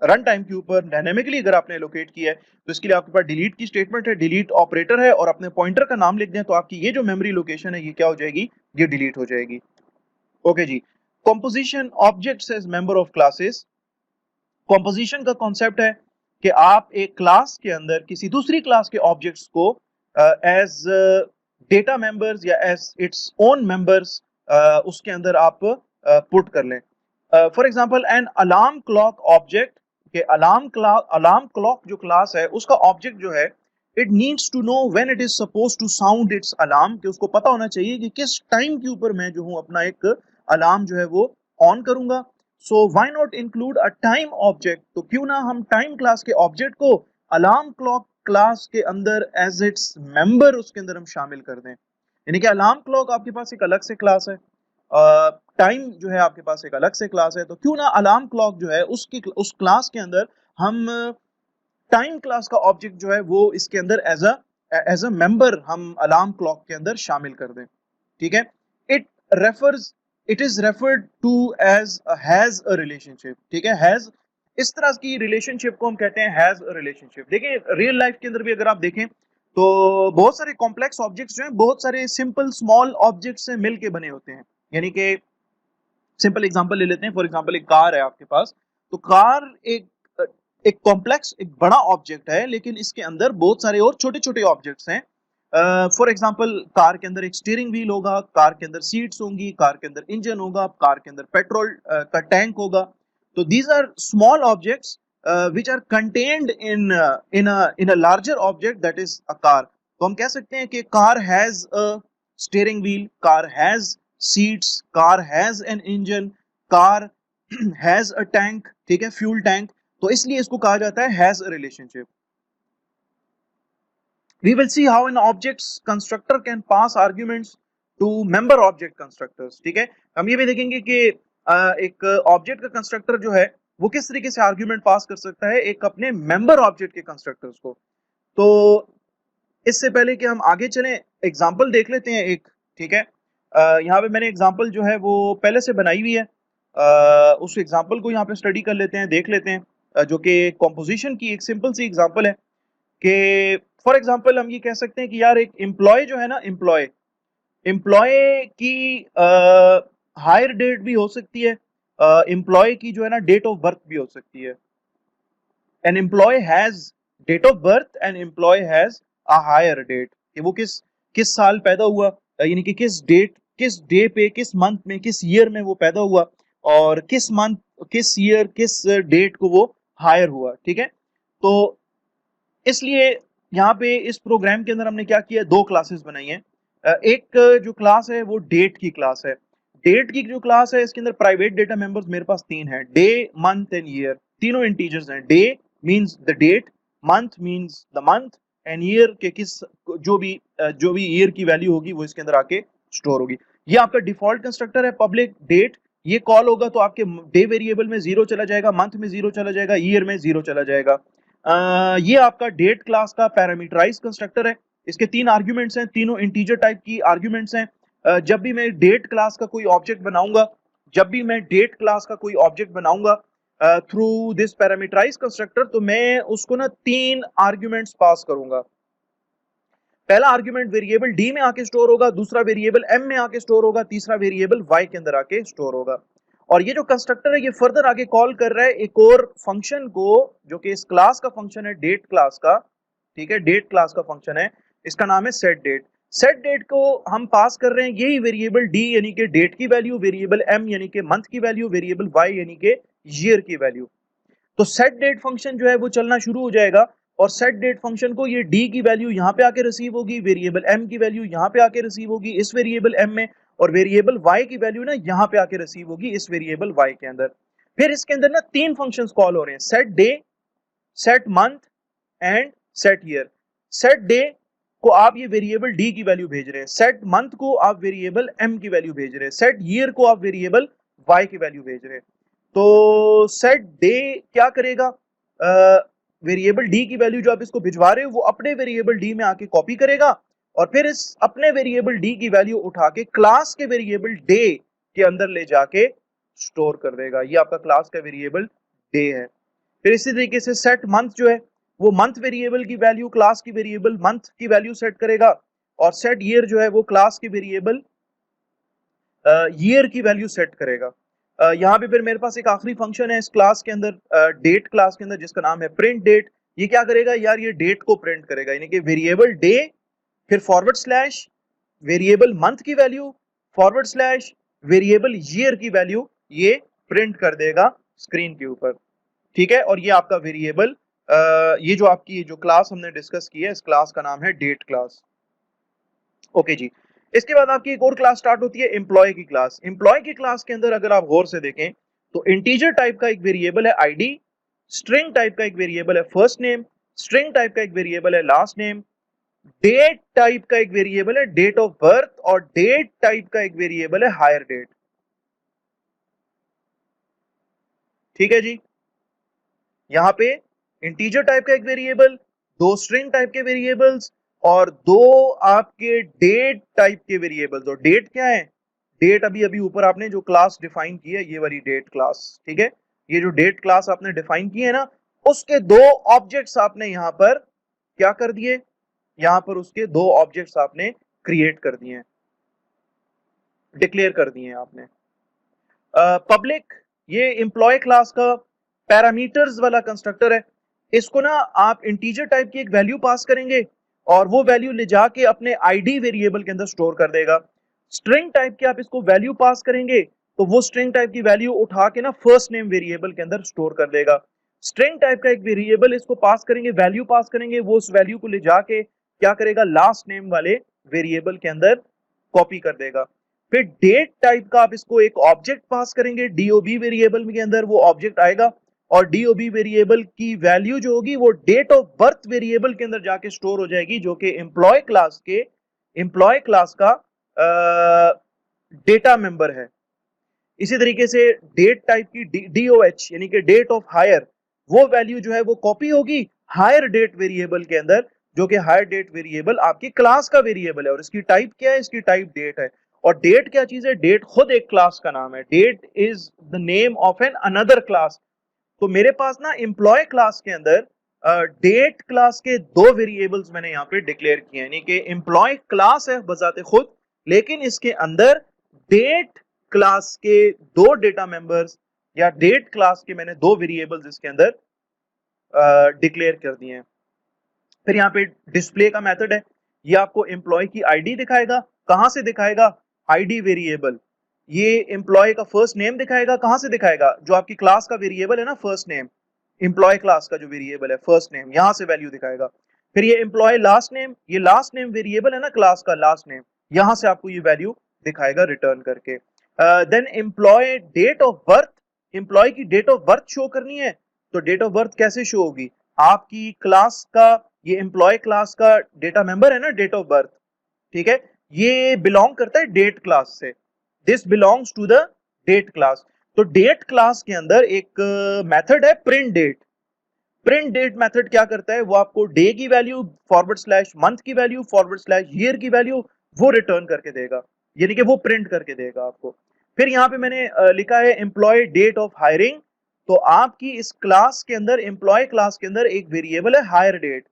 रन टाइम के ऊपर डायनेमिकली अगर आपने लोकेट किया है तो इसके लिए आपके पास डिलीट की स्टेटमेंट है, डिलीट ऑपरेटर है, और अपने पॉइंटर का नाम लिख दें तो आपकी ये जो मेमोरी लोकेशन है ये क्या हो जाएगी, ये डिलीट हो जाएगी। ओके जी। Composition objects as member of classes. Composition का कॉन्सेप्ट है कि आप एक क्लास के अंदर किसी दूसरी क्लास के ऑब्जेक्ट्स को as data members or as its own members उसके अंदर आप पुट कर लें। For example an alarm clock object के अलार्म क्लॉक जो क्लास है उसका ऑब्जेक्ट जो है it needs to know when it is suppose to sound its alarm, कि उसको पता होना चाहिए कि किस टाइम के ऊपर मैं जो हूं अपना एक अलार्म जो है वो ऑन करूंगा। So why not include a time object, तो क्यों ना हम टाइम क्लास के ऑब्जेक्ट को अलार्म क्लॉक क्लास के अंदर एज इट्स मेंबर उसके अंदर हम शामिल कर दें। यानी कि अलार्म क्लॉक आपके पास एक अलग से क्लास है, टाइम जो है आपके पास एक अलग से क्लास है, तो क्यों ना अलार्म क्लॉक जो है उस क्लास के अंदर हम टाइम क्लास का ऑब्जेक्ट जो है वो इसके अंदर एज अ मेंबर हम अलार्म क्लॉक के अंदर शामिल कर दें, ठीक है। It refers it is referred to as has a relationship, ठीक है, हैज, इस तरह की रिलेशनशिप को हम कहते हैं हैज अ रिलेशनशिप। देखिए रियल लाइफ के अंदर भी अगर आप देखें तो बहुत सारे कॉम्प्लेक्स ऑब्जेक्ट्स जो हैं बहुत सारे सिंपल स्मॉल ऑब्जेक्ट से मिलके बने होते हैं। यानी कि सिंपल एग्जांपल ले लेते हैं, फॉर एग्जांपल एक कार है आपके पास, तो कार एक कॉम्प्लेक्स एक बड़ा ऑब्जेक्ट है लेकिन इसके अंदर बहुत सारे और छोटे छोटे ऑब्जेक्ट्स हैं। फॉर एग्जांपल कार के अंदर एक स्टीयरिंग व्हील होगा, कार के अंदर सीट्स होंगी, कार के अंदर इंजन होगा, कार के अंदर पेट्रोल का टैंक होगा। तो these are small objects which are contained in a larger object that is a car। तो हम कह सकते हैं कि car has a steering wheel, car has seats, car has an engine, car has a tank, ठीक है, fuel tank, तो इसलिए इसको कहा जाता है has a relationship. We will see how an object's constructor can pass arguments to member object constructors, ठीक है। हम ये भी देखेंगे कि एक ऑब्जेक्ट का कंस्ट्रक्टर जो है वो किस तरीके से आर्ग्यूमेंट पास कर सकता है एक अपने मेंबर ऑब्जेक्ट के कंस्ट्रक्टर्स को। तो इससे पहले कि हम आगे चलें एग्जांपल देख लेते हैं एक, ठीक है। यहाँ पे मैंने एग्जांपल जो है वो पहले से बनाई हुई है, उस एग्जांपल को यहाँ पे स्टडी कर लेते हैं, देख लेते हैं, जो कि कॉम्पोजिशन की एक सिंपल सी एग्जांपल है कि फॉर एग्जांपल हम ये कह सकते हैं कि यार एक एम्प्लॉय जो है ना, एम्प्लॉय एम्प्लॉय की हायर डेट भी हो सकती है, एम्प्लॉय की जो है ना डेट ऑफ बर्थ भी हो सकती है। An employee has date of birth and employee has a hire date, कि वो किस साल पैदा हुआ, यानी कि किस डे पे, किस मंथ में, किस ईयर में वो पैदा हुआ, और किस मंथ, किस ईयर, किस डेट को वो हायर हुआ, ठीक है। तो इसलिए यहाँ पे इस प्रोग्राम के अंदर हमने क्या किया, दो क्लासेस बनाई हैं। एक जो क्लास है वो डेट की क्लास है। डेट की जो क्लास है इसके अंदर प्राइवेट डेटा मेंबर्स मेरे पास तीन है, डे, मंथ एंड ईयर, तीनों इंटीजर्स हैं। Day means the date, month means the month, and year के किस जो भी ईयर की वैल्यू होगी वो इसके अंदर आके स्टोर होगी। ये आपका डिफॉल्ट कंस्ट्रक्टर है पब्लिक डेट, ये कॉल होगा तो आपके डे वेरिएबल में 0 चला जाएगा, मंथ में 0 चला जाएगा, ईयर में 0 चला जाएगा। ये आपका डेट क्लास का पैरामीटराइज कंस्ट्रक्टर है। इसके तीन आर्ग्यूमेंट्स हैं, तीनों इंटीजर टाइप की आर्ग्यूमेंट्स हैं। जब भी मैं डेट क्लास का कोई ऑब्जेक्ट बनाऊंगा, थ्रू दिस पैरामीटराइज कंस्ट्रक्टर, तो मैं उसको ना तीन आर्ग्यूमेंट्स पास करूंगा। पहला आर्ग्यूमेंट वेरिएबल डी में आके स्टोर होगा, दूसरा वेरिएबल एम में आके स्टोर होगा, तीसरा वेरिएबल वाई के अंदर आके स्टोर होगा। और ये जो कंस्ट्रक्टर है ये फर्दर आगे कॉल कर रहा है एक और फंक्शन को जो कि इस क्लास का फंक्शन है, डेट क्लास का, ठीक है, डेट क्लास का फंक्शन है, इसका नाम है सेट डेट। सेट डेट को हम पास कर रहे हैं यही वेरिएबल डी यानी कि डेट की वैल्यू, वेरिएबल एम यानी कि मंथ की वैल्यू, वेरिएबल वाई यानी कि ईयर की वैल्यू। तो सेट डेट फंक्शन जो है वो चलना शुरू हो जाएगा और सेट डेट फंक्शन को ये डी की वैल्यू यहाँ पे आके रिसीव होगी, वेरिएबल एम की वैल्यू यहाँ पे आके रिसीव होगी इस वेरिएबल एम में, और वेरिएबल वाई की वैल्यू ना यहाँ पे आके रिसीव होगी इस वेरिएबल वाई के अंदर। फिर इसके अंदर ना तीन फंक्शंस कॉल हो रहे हैं, set day, set month and set ear. Set day को आप ये वेरिएबल डी की वैल्यू भेज रहे हैं, सेट मंथ को आप वेरिएबल एम की वैल्यू भेज रहे हैं, सेट ईयर को आप वेरिएबल वाई की वैल्यू भेज रहे हैं। तो सेट डे क्या करेगा, वेरिएबल डी की वैल्यू जो आप इसको भिजवा रहे हो वो अपने वेरिएबल डी में आके कॉपी करेगा और फिर इस अपने वेरिएबल डी की वैल्यू उठा के क्लास के वेरिएबल डे के अंदर ले जाके स्टोर कर देगा। ये आपका क्लास का वेरिएबल डे है। फिर इसी तरीके से सेट मंथ जो है वो मंथ वेरिएबल की वैल्यू क्लास की वेरिएबल मंथ की वैल्यू सेट करेगा और सेट ईयर जो है वो क्लास की वेरिएबल ईयर की वैल्यू सेट करेगा। यहाँ पे फिर मेरे पास एक आखिरी फंक्शन है इस क्लास के अंदर, डेट क्लास के अंदर, जिसका नाम है प्रिंट डेट। ये क्या करेगा यार, ये डेट को प्रिंट करेगा, यानी कि वेरिएबल डे फिर फॉरवर्ड स्लैश वेरिएबल मंथ की value forward slash variable year की वैल्यू ये प्रिंट कर देगा स्क्रीन के ऊपर, ठीक है। और ये आपका वेरिएबल ये जो आपकी जो क्लास हमने डिस्कस की है इस क्लास का नाम है डेट क्लास। ओके जी। इसके बाद आपकी एक और क्लास स्टार्ट होती है एम्प्लॉय की क्लास। एम्प्लॉय की क्लास के अंदर अगर आप गौर से देखें तो इंटीजर टाइप का एक वेरिएबल है आईडी, स्ट्रिंग टाइप का एक वेरिएबल है फर्स्ट नेम, स्ट्रिंग टाइप का एक वेरिएबल है लास्ट नेम, डेट टाइप का एक वेरिएबल है डेट ऑफ बर्थ और डेट टाइप का एक वेरिएबल है हायर डेट, ठीक है जी। यहां पे इंटीजर टाइप का एक वेरिएबल, दो स्ट्रिंग टाइप के वेरिएबल्स और दो आपके डेट टाइप के वेरिएबल्स। और डेट क्या है, डेट अभी अभी ऊपर आपने जो क्लास डिफाइन की है ये वाली डेट क्लास, ठीक है। ये जो डेट क्लास आपने डिफाइन की है ना उसके दो ऑब्जेक्ट्स आपने यहां पर क्या कर दिए, यहां पर उसके दो ऑब्जेक्ट्स आपने क्रिएट कर दिए, डिक्लेयर कर दिए आपने। पब्लिक ये एम्प्लॉय क्लास का पैरामीटर्स वाला कंस्ट्रक्टर है। इसको ना आप इंटीजर टाइप की एक वैल्यू पास करेंगे और वो वैल्यू ले जाके अपने आईडी वेरिएबल के अंदर स्टोर कर देगा। स्ट्रिंग टाइप की आप इसको वैल्यू पास करेंगे तो वो स्ट्रिंग टाइप की वैल्यू उठा के ना फर्स्ट नेम वेरिएबल के अंदर स्टोर कर देगा। स्ट्रिंग टाइप का एक वेरिएबल इसको पास करेंगे, वैल्यू पास करेंगे, वो उस वैल्यू को ले जाके क्या करेगा लास्ट नेम वाले वेरिएबल के अंदर कॉपी कर देगा। फिर डेट टाइप का आप इसको एक ऑब्जेक्ट पास करेंगे, डीओबी वेरिएबल के अंदर वो ऑब्जेक्ट आएगा और डीओबी वेरिएबल की वैल्यू जो होगी वो डेट ऑफ बर्थ वेरिएबल के अंदर जाके स्टोर हो जाएगी जो कि एम्प्लॉय क्लास का डेटा मेंबर है। इसी तरीके से डेट टाइप की डीओएच यानी कि डेट ऑफ हायर वो वैल्यू जो है वो कॉपी होगी हायर डेट वेरिएबल के अंदर जो कि हायर डेट वेरिएबल आपकी क्लास का वेरिएबल है और इसकी टाइप क्या है, इसकी टाइप डेट है। और डेट क्या चीज है, डेट खुद एक क्लास का नाम है, date is the name of an another class. तो मेरे पास ना एम्प्लॉय क्लास के अंदर डेट क्लास के दो वेरिएबल्स मैंने यहाँ पे डिक्लेयर किए हैं, यानी कि एम्प्लॉय क्लास है बजाते खुद लेकिन इसके अंदर डेट क्लास के दो डेटा मेंबर्स या डेट क्लास के मैंने दो वेरिएबल्स इसके अंदर डिक्लेयर कर दिए हैं। फिर यहाँ पे डिस्प्ले का मेथड है, ये आपको एम्प्लॉय की आईडी दिखाएगा। कहां से दिखाएगा, आईडी वेरिएबल। ये एम्प्लॉय का फर्स्ट नेम दिखाएगा, कहां से दिखाएगा, जो आपकी क्लास का वेरिएबल है ना फर्स्ट नेम, एम्प्लॉय क्लास का जो वेरिएबल है फर्स्ट नेम यहां से वैल्यू दिखाएगा। फिर ये एम्प्लॉय लास्ट नेम, ये लास्ट नेम वेरिएबल है ना क्लास का लास्ट नेम, यहां से आपको ये वैल्यू दिखाएगा रिटर्न करके। Then employee date of birth, employee की डेट ऑफ बर्थ शो करनी है तो डेट ऑफ बर्थ कैसे शो होगी, आपकी क्लास का ये एम्प्लॉय क्लास का डेटा मेंबर है ना डेट ऑफ बर्थ, ठीक है, ये बिलोंग करता है डेट क्लास से, this belongs to the date class. तो डेट क्लास के अंदर एक मेथड है print date. Print date method क्या करता है, वो आपको डे की वैल्यू फॉरवर्ड स्लैश मंथ की वैल्यू फॉरवर्ड स्लैश ईयर की वैल्यू वो रिटर्न करके देगा, यानी कि वो प्रिंट करके देगा आपको। फिर यहाँ पे मैंने लिखा है एम्प्लॉय डेट ऑफ हायरिंग, तो आपकी इस क्लास के अंदर एम्प्लॉय क्लास के अंदर एक वेरिएबल है हायर डेट।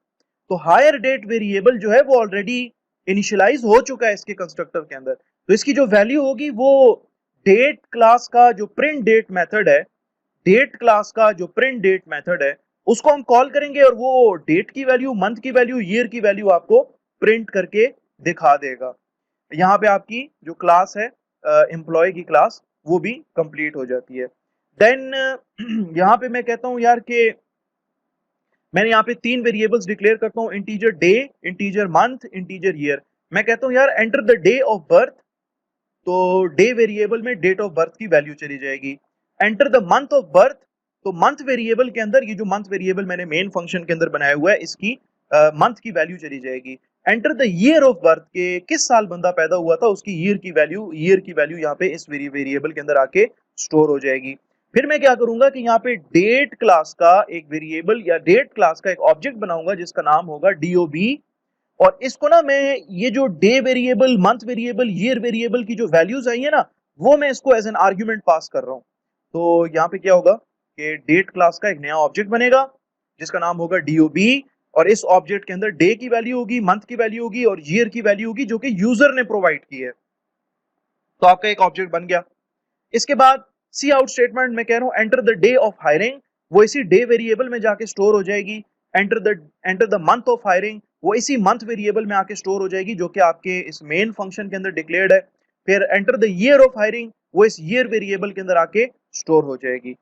तो हायर डेट वेरिएबल जो है वो ऑलरेडी इनिशियलाइज हो चुका है इसके कंस्ट्रक्टर के अंदर, तो इसकी जो वैल्यू होगी वो डेट क्लास का जो प्रिंट डेट मेथड है, डेट क्लास का जो प्रिंट डेट मेथड है उसको हम कॉल करेंगे और वो डेट की वैल्यू, मंथ की वैल्यू, ईयर की वैल्यू आपको प्रिंट करके दिखा देगा। यहाँ पे आपकी जो क्लास है एम्प्लॉय की क्लास वो भी कंप्लीट हो जाती है। देन यहाँ पे मैं कहता हूँ यार कि मैंने यहाँ पे 3 वेरिएबल्स डिक्लेयर करता हूँ, integer day, integer month, integer year. मैं कहता हूँ यार enter the day of birth, तो डे वेरिएबल में डेट ऑफ बर्थ की वैल्यू चली जाएगी। Enter the month of birth, तो मंथ वेरिएबल के अंदर, ये जो मंथ वेरिएबल मैंने मेन फंक्शन के अंदर बनाया हुआ है, इसकी मंथ की वैल्यू चली जाएगी। Enter the year of birth, के किस साल बंदा पैदा हुआ था उसकी ईयर की वैल्यू यहाँ पे इस वेरिएबल के अंदर आके स्टोर हो जाएगी। फिर मैं क्या करूंगा कि यहाँ पे डेट क्लास का एक वेरिएबल या डेट क्लास का एक ऑब्जेक्ट बनाऊंगा जिसका नाम होगा डीओबी, और इसको ना मैं ये जो day variable, month variable, year variable की जो वैल्यूज आई है ना, वो मैं इसको एज एन आर्ग्यूमेंट पास कर रहा हूं। तो यहाँ पे क्या होगा कि डेट क्लास का एक नया ऑब्जेक्ट बनेगा जिसका नाम होगा डीओबी, और इस ऑब्जेक्ट के अंदर डे की वैल्यू होगी, मंथ की वैल्यू होगी और ईयर की वैल्यू होगी जो कि यूजर ने प्रोवाइड की है। तो आपका एक ऑब्जेक्ट बन गया। इसके बाद सी आउट स्टेटमेंट में कह रहा हूं enter the day of hiring, वो इसी डे वेरिएबल में जाके स्टोर हो जाएगी। Enter the month of hiring, वो इसी मंथ वेरिएबल में आके स्टोर हो जाएगी जो कि आपके इस मेन फंक्शन के अंदर डिक्लेयर्ड है। फिर enter the year of hiring, वो इस ईयर वेरिएबल के अंदर आके स्टोर हो जाएगी।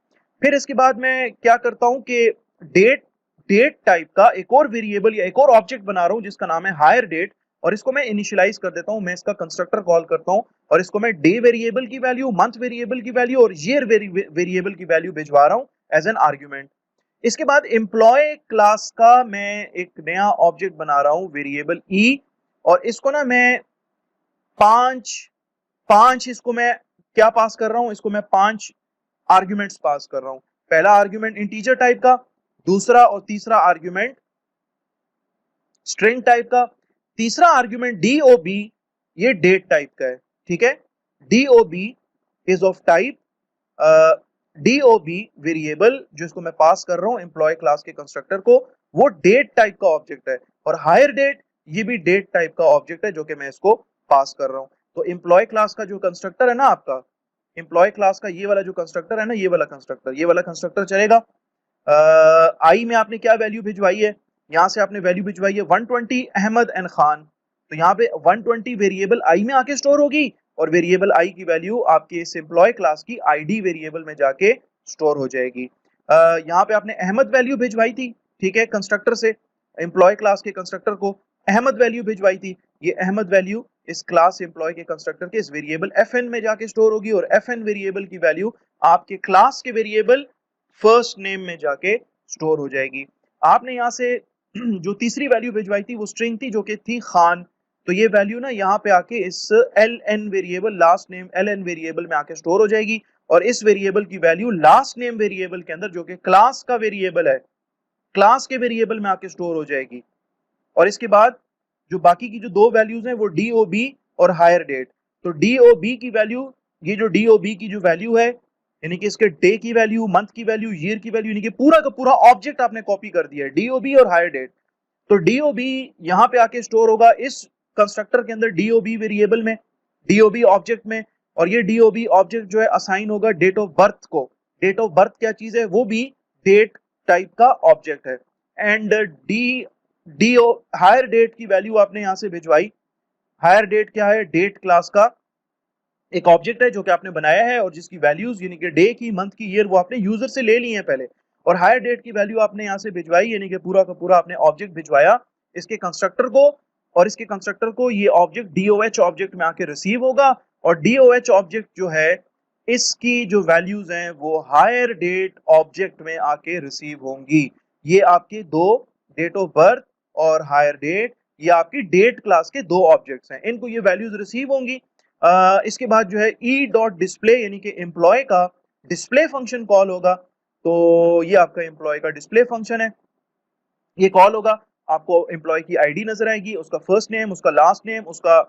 फिर इसके बाद मैं क्या करता हूं कि डेट डेट टाइप का एक और वेरिएबल या एक और ऑब्जेक्ट बना रहा हूं जिसका नाम है हायर डेट, और इसको मैं इनिशियलाइज कर देता हूं, मैं इसका कंस्ट्रक्टर कॉल करता हूं और इसको मैं डे वेरिएबल की वैल्यू, मंथ वेरिएबल की वैल्यू और ईयर वेरिएबल की वैल्यू भिजवा रहा हूं एज एन आर्ग्यूमेंट। इसके बाद एम्प्लॉय क्लास का मैं एक नया ऑब्जेक्ट बना रहा हूं वेरिएबल ई, और इसको ना मैं पांच पांच इसको मैं क्या पास कर रहा हूं, इसको मैं 5 आर्ग्यूमेंट्स पास कर रहा हूं। पहला आर्ग्यूमेंट इंटीजर टाइप का, दूसरा और तीसरा आर्ग्यूमेंट स्ट्रिंग टाइप का, तीसरा आर्ग्यूमेंट डीओबी, ये डेट टाइप का है। ठीक है, DOB is of type DOB variable जो इसको मैं पास कर रहा हूं एम्प्लॉय क्लास के कंस्ट्रक्टर को, वो डेट टाइप का ऑब्जेक्ट है, और हायर डेट ये भी डेट टाइप का ऑब्जेक्ट है जो कि मैं इसको पास कर रहा हूं। तो एम्प्लॉय क्लास का जो कंस्ट्रक्टर है ना आपका, एम्प्लॉय क्लास का ये वाला जो कंस्ट्रक्टर है ना, ये वाला कंस्ट्रक्टर चलेगा। आई में आपने क्या वैल्यू भिजवाई है, यहाँ से आपने वैल्यू भिजवाई है 120 अहमद एंड खान, तो यहाँ पे 120 वेरिएबल आई में आके स्टोर होगी और वेरिएबल आई की वैल्यू आपके इस एम्प्लॉय क्लास की आईडी वेरिएबल में जाके स्टोर हो जाएगी। यहाँ पे आपने अहमद वैल्यू भिजवाई थी, ठीक है, कंस्ट्रक्टर से एम्प्लॉय क्लास के कंस्ट्रक्टर को अहमद वैल्यू भिजवाई थी, ये अहमद वैल्यू इस क्लास एम्प्लॉय के कंस्ट्रक्टर के इस वेरिएबल एफएन में जाके स्टोर होगी, और एफएन वेरिएबल की वैल्यू आपके क्लास के वेरिएबल फर्स्ट नेम में जाके स्टोर हो जाएगी। आपने यहाँ से जो तीसरी वैल्यू भिजवाई थी वो स्ट्रिंग थी जो कि थी खान, तो ये वैल्यू ना यहाँ पे आके इस L N variable, last name L N variable में आके स्टोर हो जाएगी, और इस वेरिएबल की वैल्यू लास्ट नेम वेरिएबल के अंदर जो कि क्लास का वेरिएबल है, क्लास के वेरिएबल में आके स्टोर हो जाएगी। और इसके बाद जो बाकी की जो दो वैल्यूज हैं वो डीओबी और हायर डेट, तो डीओबी की वैल्यू, ये जो डीओबी की जो वैल्यू है यानी कि इसके डे की वैल्यू, मंथ की वैल्यू, ईयर की वैल्यू, यानी कि पूरा का पूरा ऑब्जेक्ट आपने कॉपी कर दिया है डीओबी और हायर डेट। तो डीओबी यहाँ पे आके स्टोर होगा इस कंस्ट्रक्टर के अंदर डीओबी वेरिएबल में, डीओबी ऑब्जेक्ट में, और ये डीओबी ऑब्जेक्ट जो है असाइन होगा डेट ऑफ बर्थ को। डेट ऑफ बर्थ क्या चीज है, वो भी डेट टाइप का ऑब्जेक्ट है। And D DO hire date की वैल्यू आपने यहां से भिजवाई। हायर डेट क्या है, डेट क्लास का एक ऑब्जेक्ट है जो कि आपने बनाया है और जिसकी वैल्यूज यानी कि डे की, मंथ की, ईयर वो आपने यूजर से ले ली है पहले, और हायर डेट की वैल्यू आपने यहां से भिजवाई, यानी कि पूरा का पूरा आपने ऑब्जेक्ट भिजवाया इसके कंस्ट्रक्टर को, और इसके कंस्ट्रक्टर को ये ऑब्जेक्ट डीओएच ऑब्जेक्ट में आके रिसीव होगा, और डीओएच ऑब्जेक्ट जो है इसकी जो वैल्यूज हैं वो हायर डेट ऑब्जेक्ट में आके रिसीव होंगी। ये आपके दो, डेट ऑफ बर्थ और हायर डेट, ये आपकी डेट क्लास के दो ऑब्जेक्ट्स हैं, इनको ये वैल्यूज रिसीव होंगी। इसके बाद जो है ई डॉट डिस्प्ले यानी कि एम्प्लॉय का डिस्प्ले फंक्शन कॉल होगा, तो ये आपका एम्प्लॉय का डिस्प्ले फंक्शन है, ये कॉल होगा, आपको एम्प्लॉय की आईडी नजर आएगी, उसका फर्स्ट नेम, उसका लास्ट नेम, उसका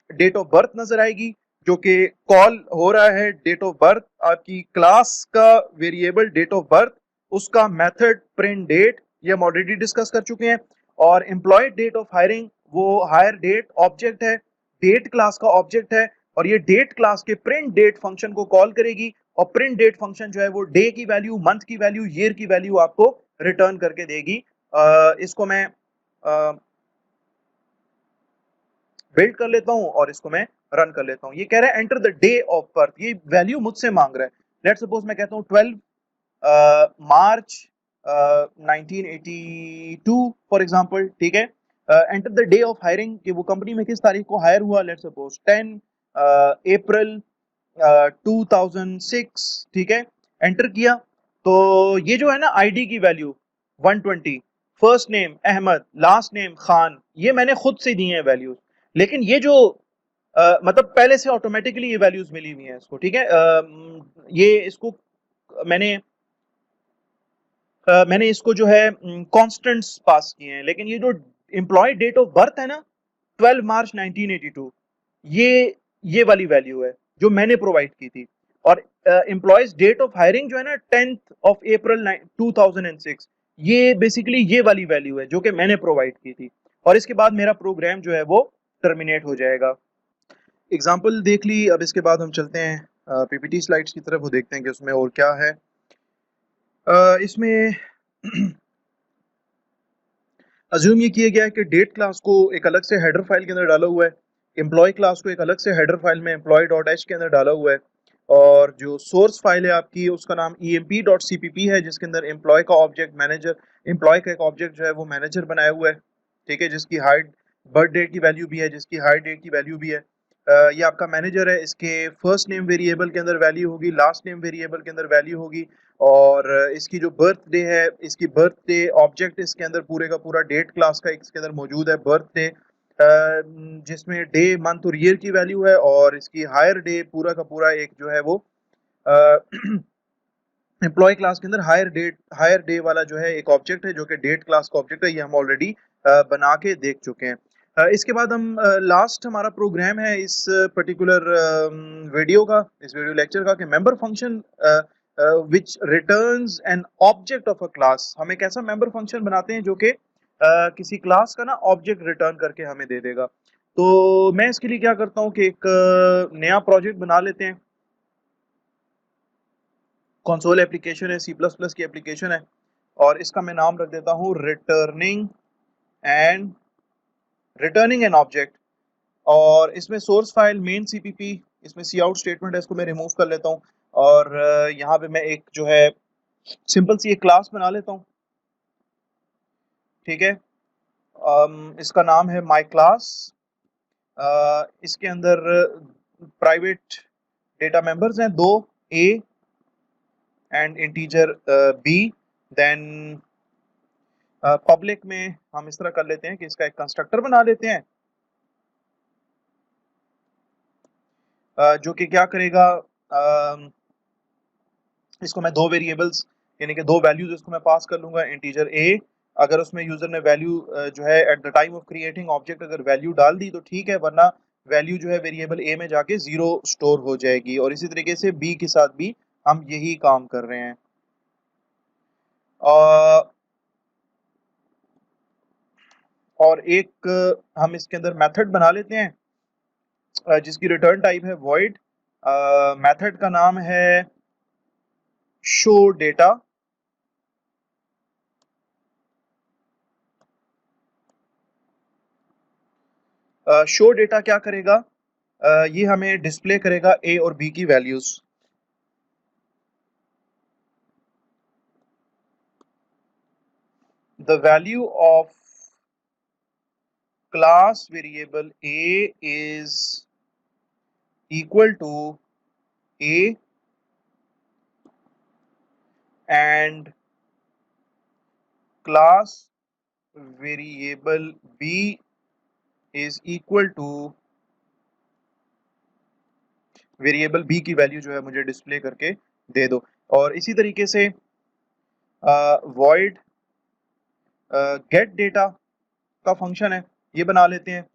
डेट ऑफ बर्थ नजर आएगी, जो कि कॉल हो रहा है डेट ऑफ बर्थ, आपकी क्लास का वेरिएबल डेट ऑफ बर्थ, उसका मेथड प्रिंट डेट, ये हम ऑलरेडी डिस्कस कर चुके हैं। और एम्प्लॉय डेट ऑफ हायरिंग वो हायर डेट ऑब्जेक्ट है, डेट क्लास का ऑब्जेक्ट है, और ये डेट क्लास के प्रिंट डेट फंक्शन को कॉल करेगी और प्रिंट डेट फंक्शन जो है वो डे की वैल्यू, मंथ की वैल्यू, ईयर की वैल्यू आपको रिटर्न करके देगी। इसको मैं बिल्ड कर लेता हूं और इसको मैं रन कर लेता हूं। ये कह रहा है enter the day of birth, ये वैल्यू मुझसे मांग रहा है। लेट सपोज मैं कहता हूं 12 मार्च 1982 फॉर एग्जांपल, ठीक है। Enter the day of hiring कि वो कंपनी में किस तारीख को हायर हुआ, लेट सपोज 10 अप्रैल 2006, ठीक है। एंटर किया तो ये जो है ना आईडी की value 120, first name Ahmad, last name Khan, ये मैंने खुद से दिए हैं वैल्यूज। लेकिन ये जो मतलब पहले से ऑटोमेटिकली ये वैल्यूज मिली हुई हैं इसको, ठीक है। ये इसको मैंने मैंने इसको जो है कांस्टेंट्स पास किए हैं, लेकिन ये जो एम्प्लॉय डेट ऑफ बर्थ है ना 12 मार्च 1982, ये वाली वैल्यू है जो मैंने प्रोवाइड की थी। और एम्प्लॉयज डेट ऑफ हायरिंग जो है ना 10th of April 2006, ये बेसिकली ये वाली वैल्यू है जो कि मैंने प्रोवाइड की थी। और इसके बाद मेरा प्रोग्राम जो है वो टर्मिनेट हो जाएगा। एग्जाम्पल देख ली, अब इसके बाद हम चलते हैं पीपीटी स्लाइड्स की तरफ, वो देखते हैं कि उसमें और क्या है। इसमें अज्यूम ये किया गया है कि डेट क्लास को एक अलग से हेडर फाइल के अंदर डाला हुआ है, एम्प्लॉय क्लास को एक अलग से हेडर फाइल में एम्प्लॉय डॉट एच के अंदर डाला हुआ है, और जो सोर्स फाइल है आपकी उसका नाम emp.cpp है, जिसके अंदर एम्प्लॉय का ऑब्जेक्ट मैनेजर, एम्प्लॉय का एक ऑब्जेक्ट जो है वो मैनेजर बनाया हुआ है, ठीक है, जिसकी हाइड बर्थ डेट की वैल्यू भी है, जिसकी हायर डेट की वैल्यू भी है। ये आपका मैनेजर है, इसके फर्स्ट नेम वेरिएबल के अंदर वैल्यू होगी, लास्ट नेम वेरिएबल के अंदर वैल्यू होगी, और इसकी जो बर्थडे है, इसकी बर्थडे ऑब्जेक्ट इसके अंदर पूरे का पूरा डेट क्लास का इसके अंदर मौजूद है, बर्थडे जिसमें डे, मंथ और ईयर की वैल्यू है, और इसकी हायर डे पूरा का पूरा एक जो है वो एम्प्लॉय क्लास के अंदर हायर डे वाला जो है एक ऑब्जेक्ट है जो कि डेट क्लास का ऑब्जेक्ट है, ये हम ऑलरेडी बना के देख चुके हैं। इसके बाद हम लास्ट हमारा प्रोग्राम है इस पर्टिकुलर वीडियो का, इस वीडियो लेक्चर का, कि member function which returns an object of a class. हम एक ऐसा मेंबर फंक्शन बनाते हैं जो कि किसी क्लास का ना ऑब्जेक्ट रिटर्न करके हमें दे देगा। तो मैं इसके लिए क्या करता हूँ कि एक नया प्रोजेक्ट बना लेते हैं। कंसोल एप्लीकेशन है, सी प्लस प्लस की एप्लीकेशन है, और इसका मैं नाम रख देता हूँ रिटर्निंग एन ऑब्जेक्ट। और इसमें सोर्स फाइल मेन सीपीपी, इसमें सी आउट स्टेटमेंट है, इसको मैं रिमूव कर लेता हूँ, और यहाँ पे मैं एक जो है सिंपल सी एक क्लास बना लेता हूँ, ठीक है। इसका नाम है माई क्लास। इसके अंदर प्राइवेट डेटा मेंबर्स हैं दो, a and integer b. Then public में हम इस तरह कर लेते हैं कि इसका एक कंस्ट्रक्टर बना लेते हैं, जो कि क्या करेगा, इसको मैं दो वेरिएबल्स यानी कि दो वैल्यूज इसको मैं पास कर लूंगा। इंटीजर ए, अगर उसमें यूजर ने वैल्यू जो है at the time of creating object अगर वैल्यू डाल दी तो ठीक है, वरना वैल्यू जो है वेरिएबल ए में जाके 0 स्टोर हो जाएगी। और इसी तरीके से बी के साथ भी हम यही काम कर रहे हैं। और एक हम इसके अंदर मेथड बना लेते हैं जिसकी रिटर्न टाइप है वॉइड। मेथड का नाम है शो डेटा। शो डेटा क्या करेगा, ये हमें डिस्प्ले करेगा ए और बी की values. The value of class variable A is equal to a and class variable b is equal to variable b की वैल्यू जो है मुझे डिस्प्ले करके दे दो। और इसी तरीके से वॉइड गेट डेटा का फंक्शन है, ये बना लेते हैं।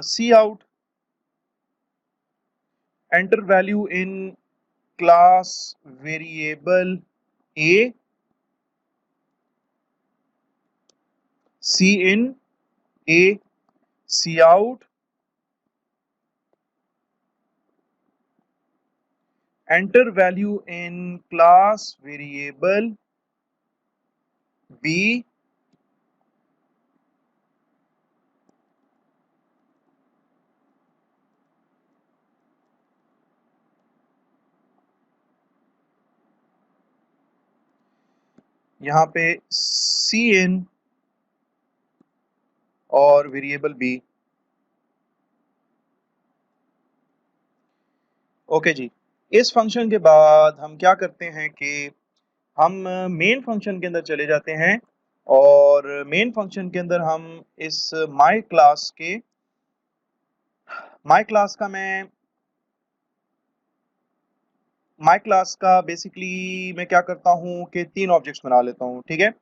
C out enter value in class variable A, C in, A, C out, enter value in class variable b, यहाँ पे सी इन और वेरिएबल बी। ओके जी, इस फंक्शन के बाद हम क्या करते हैं कि हम मेन फंक्शन के अंदर चले जाते हैं और मेन फंक्शन के अंदर हम इस माई क्लास का बेसिकली मैं क्या करता हूँ कि 3 ऑब्जेक्ट्स बना लेता हूँ, ठीक है।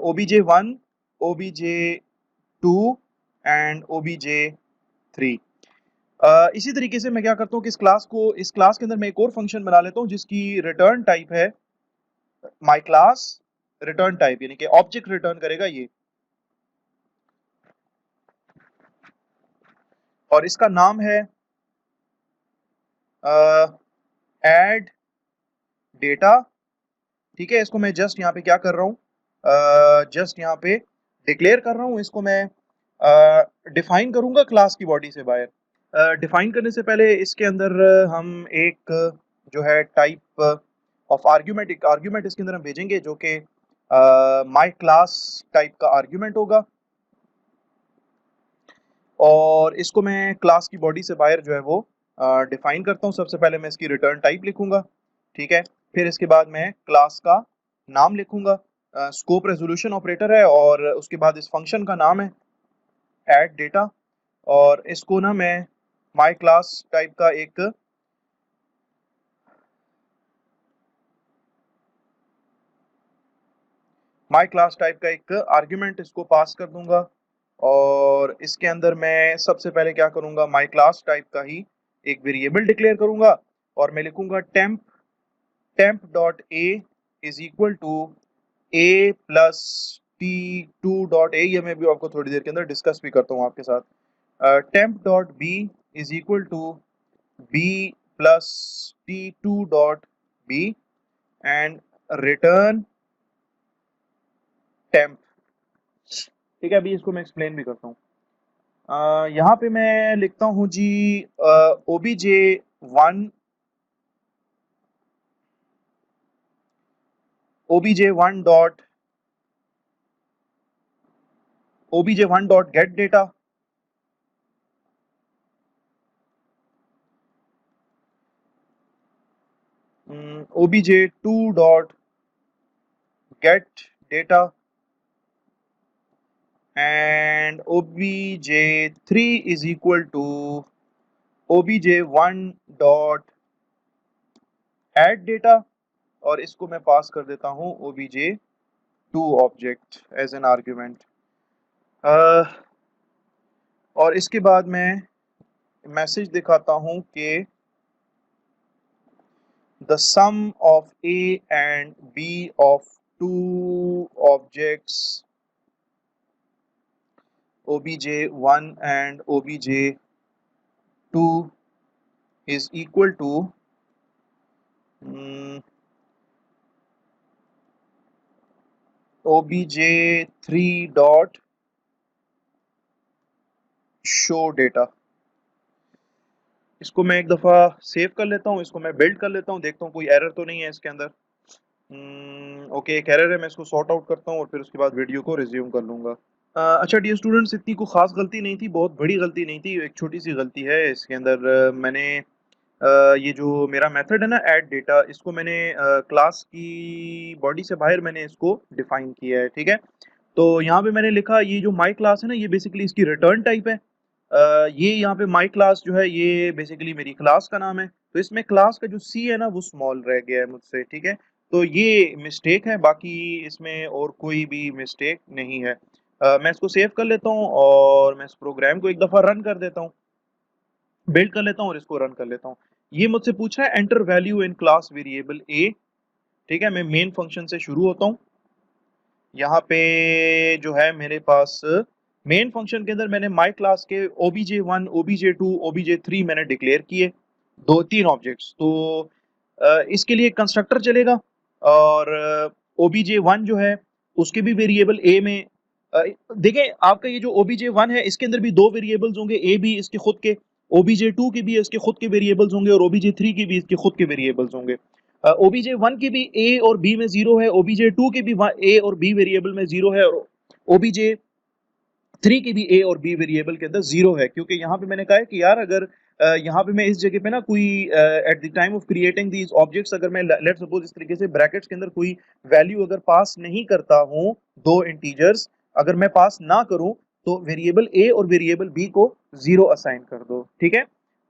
obj1, obj2 and obj3। इसी तरीके से मैं क्या करता हूँ कि इस क्लास के अंदर मैं एक और फंक्शन बना लेता हूँ जिसकी रिटर्न टाइप है माई क्लास रिटर्न टाइप, यानी कि ऑब्जेक्ट रिटर्न करेगा ये, और इसका नाम है एड डेटा, ठीक है। इसको मैं जस्ट यहाँ पे क्या कर रहा हूँ, जस्ट यहाँ पे डिक्लेयर कर रहा हूँ, इसको मैं डिफाइन करूंगा क्लास की बॉडी से बाहर। डिफाइन करने से पहले इसके अंदर हम एक जो है टाइप ऑफ आर्ग्यूमेंट, एक आर्ग्यूमेंट इसके अंदर हम भेजेंगे जो कि माई क्लास टाइप का आर्ग्यूमेंट होगा, और इसको मैं क्लास की बॉडी से बाहर जो है वो डिफाइन करता हूँ। सबसे पहले मैं इसकी रिटर्न टाइप लिखूंगा, ठीक है। फिर इसके बाद मैं क्लास का नाम लिखूंगा, स्कोप रेजोल्यूशन ऑपरेटर है, और उसके बाद इस फंक्शन का नाम है ऐड डेटा, और इसको ना मैं माई क्लास टाइप का एक आर्ग्यूमेंट इसको पास कर दूंगा, और इसके अंदर मैं सबसे पहले क्या करूंगा, माई क्लास टाइप का ही एक वेरिएबल डिक्लेयर करूंगा, और मैं लिखूंगा temp dot a is equal to a plus t2 dot a. ये मैं भी आपको थोड़ी देर के अंदर डिस्कस भी करता हूँ आपके साथ। Temp dot b is equal to b plus t2 dot b and return temp, ठीक है। अभी इसको मैं एक्सप्लेन भी करता हूँ। यहाँ पे मैं लिखता हूँ जी obj1 obj1 dot get data, obj2 dot get data and obj3 is equal to obj1 dot add data, और इसको मैं पास कर देता हूँ obj2 object as an argument. और इसके बाद मैं मैसेज दिखाता हूँ कि the sum of a and b of two objects obj1 and obj2 is equal to obj3 dot show data। इसको मैं एक दफ़ा सेव कर लेता हूँ, इसको मैं बिल्ड कर लेता हूँ, देखता हूँ कोई एरर तो नहीं है इसके अंदर। ओके, एक एरर है, मैं इसको सॉर्ट आउट करता हूँ और फिर उसके बाद वीडियो को रिज्यूम कर लूँगा। अच्छा डियर स्टूडेंट्स, इतनी कोई ख़ास गलती नहीं थी, बहुत बड़ी गलती नहीं थी, एक छोटी सी गलती है इसके अंदर। मैंने ये जो मेरा मेथड है ना ऐड डेटा, इसको मैंने क्लास की बॉडी से बाहर मैंने इसको डिफाइन किया है, ठीक है। तो यहाँ पे मैंने लिखा ये जो माई क्लास है ना, ये बेसिकली इसकी रिटर्न टाइप है। ये यहाँ पे माई क्लास जो है ये बेसिकली मेरी क्लास का नाम है, तो इसमें क्लास का जो सी है ना वो स्मॉल रह गया है मुझसे, ठीक है। तो ये मिस्टेक है, बाकी इसमें और कोई भी मिस्टेक नहीं है। मैं इसको सेव कर लेता हूँ और मैं इस प्रोग्राम को एक दफ़ा रन कर देता हूँ, बिल्ड कर लेता हूँ और इसको रन कर लेता हूँ। ये मुझसे पूछ रहा है enter value in class variable A, ठीक है। मैं मेन फंक्शन से शुरू होता हूँ, यहाँ पे जो है मेरे पास मेन फंक्शन के अंदर मैंने माई क्लास के obj1 obj2 obj3 मैंने डिक्लेयर किए, 2-3 ऑब्जेक्ट्स। तो इसके लिए कंस्ट्रक्टर चलेगा और obj1 जो है उसके भी वेरिएबल a में देखें आपका ये जो obj1 है इसके अंदर भी दो वेरिएबल्स होंगे, a भी इसके खुद के, obj2 के भी इसके खुद के वेरिएबल्स होंगे और obj3 के भी इसके खुद के वेरिएबल्स होंगे। obj1 की भी a और b में 0 है, obj2 की भी a और b वेरिएबल में 0 है और obj3 की भी a और b वेरिएबल के अंदर 0 है। क्योंकि यहाँ पे मैंने कहा है कि यार अगर यहाँ पे मैं इस जगह पे ना कोई at the time of creating these objects अगर मैं लेट्स सपोज इस तरीके से ब्रैकेट्स के अंदर कोई वैल्यू अगर पास नहीं करता हूँ, दो इंटीजर्स अगर मैं पास ना करूं तो वेरिएबल a और वेरिएबल b को 0 असाइन कर दो, ठीक है।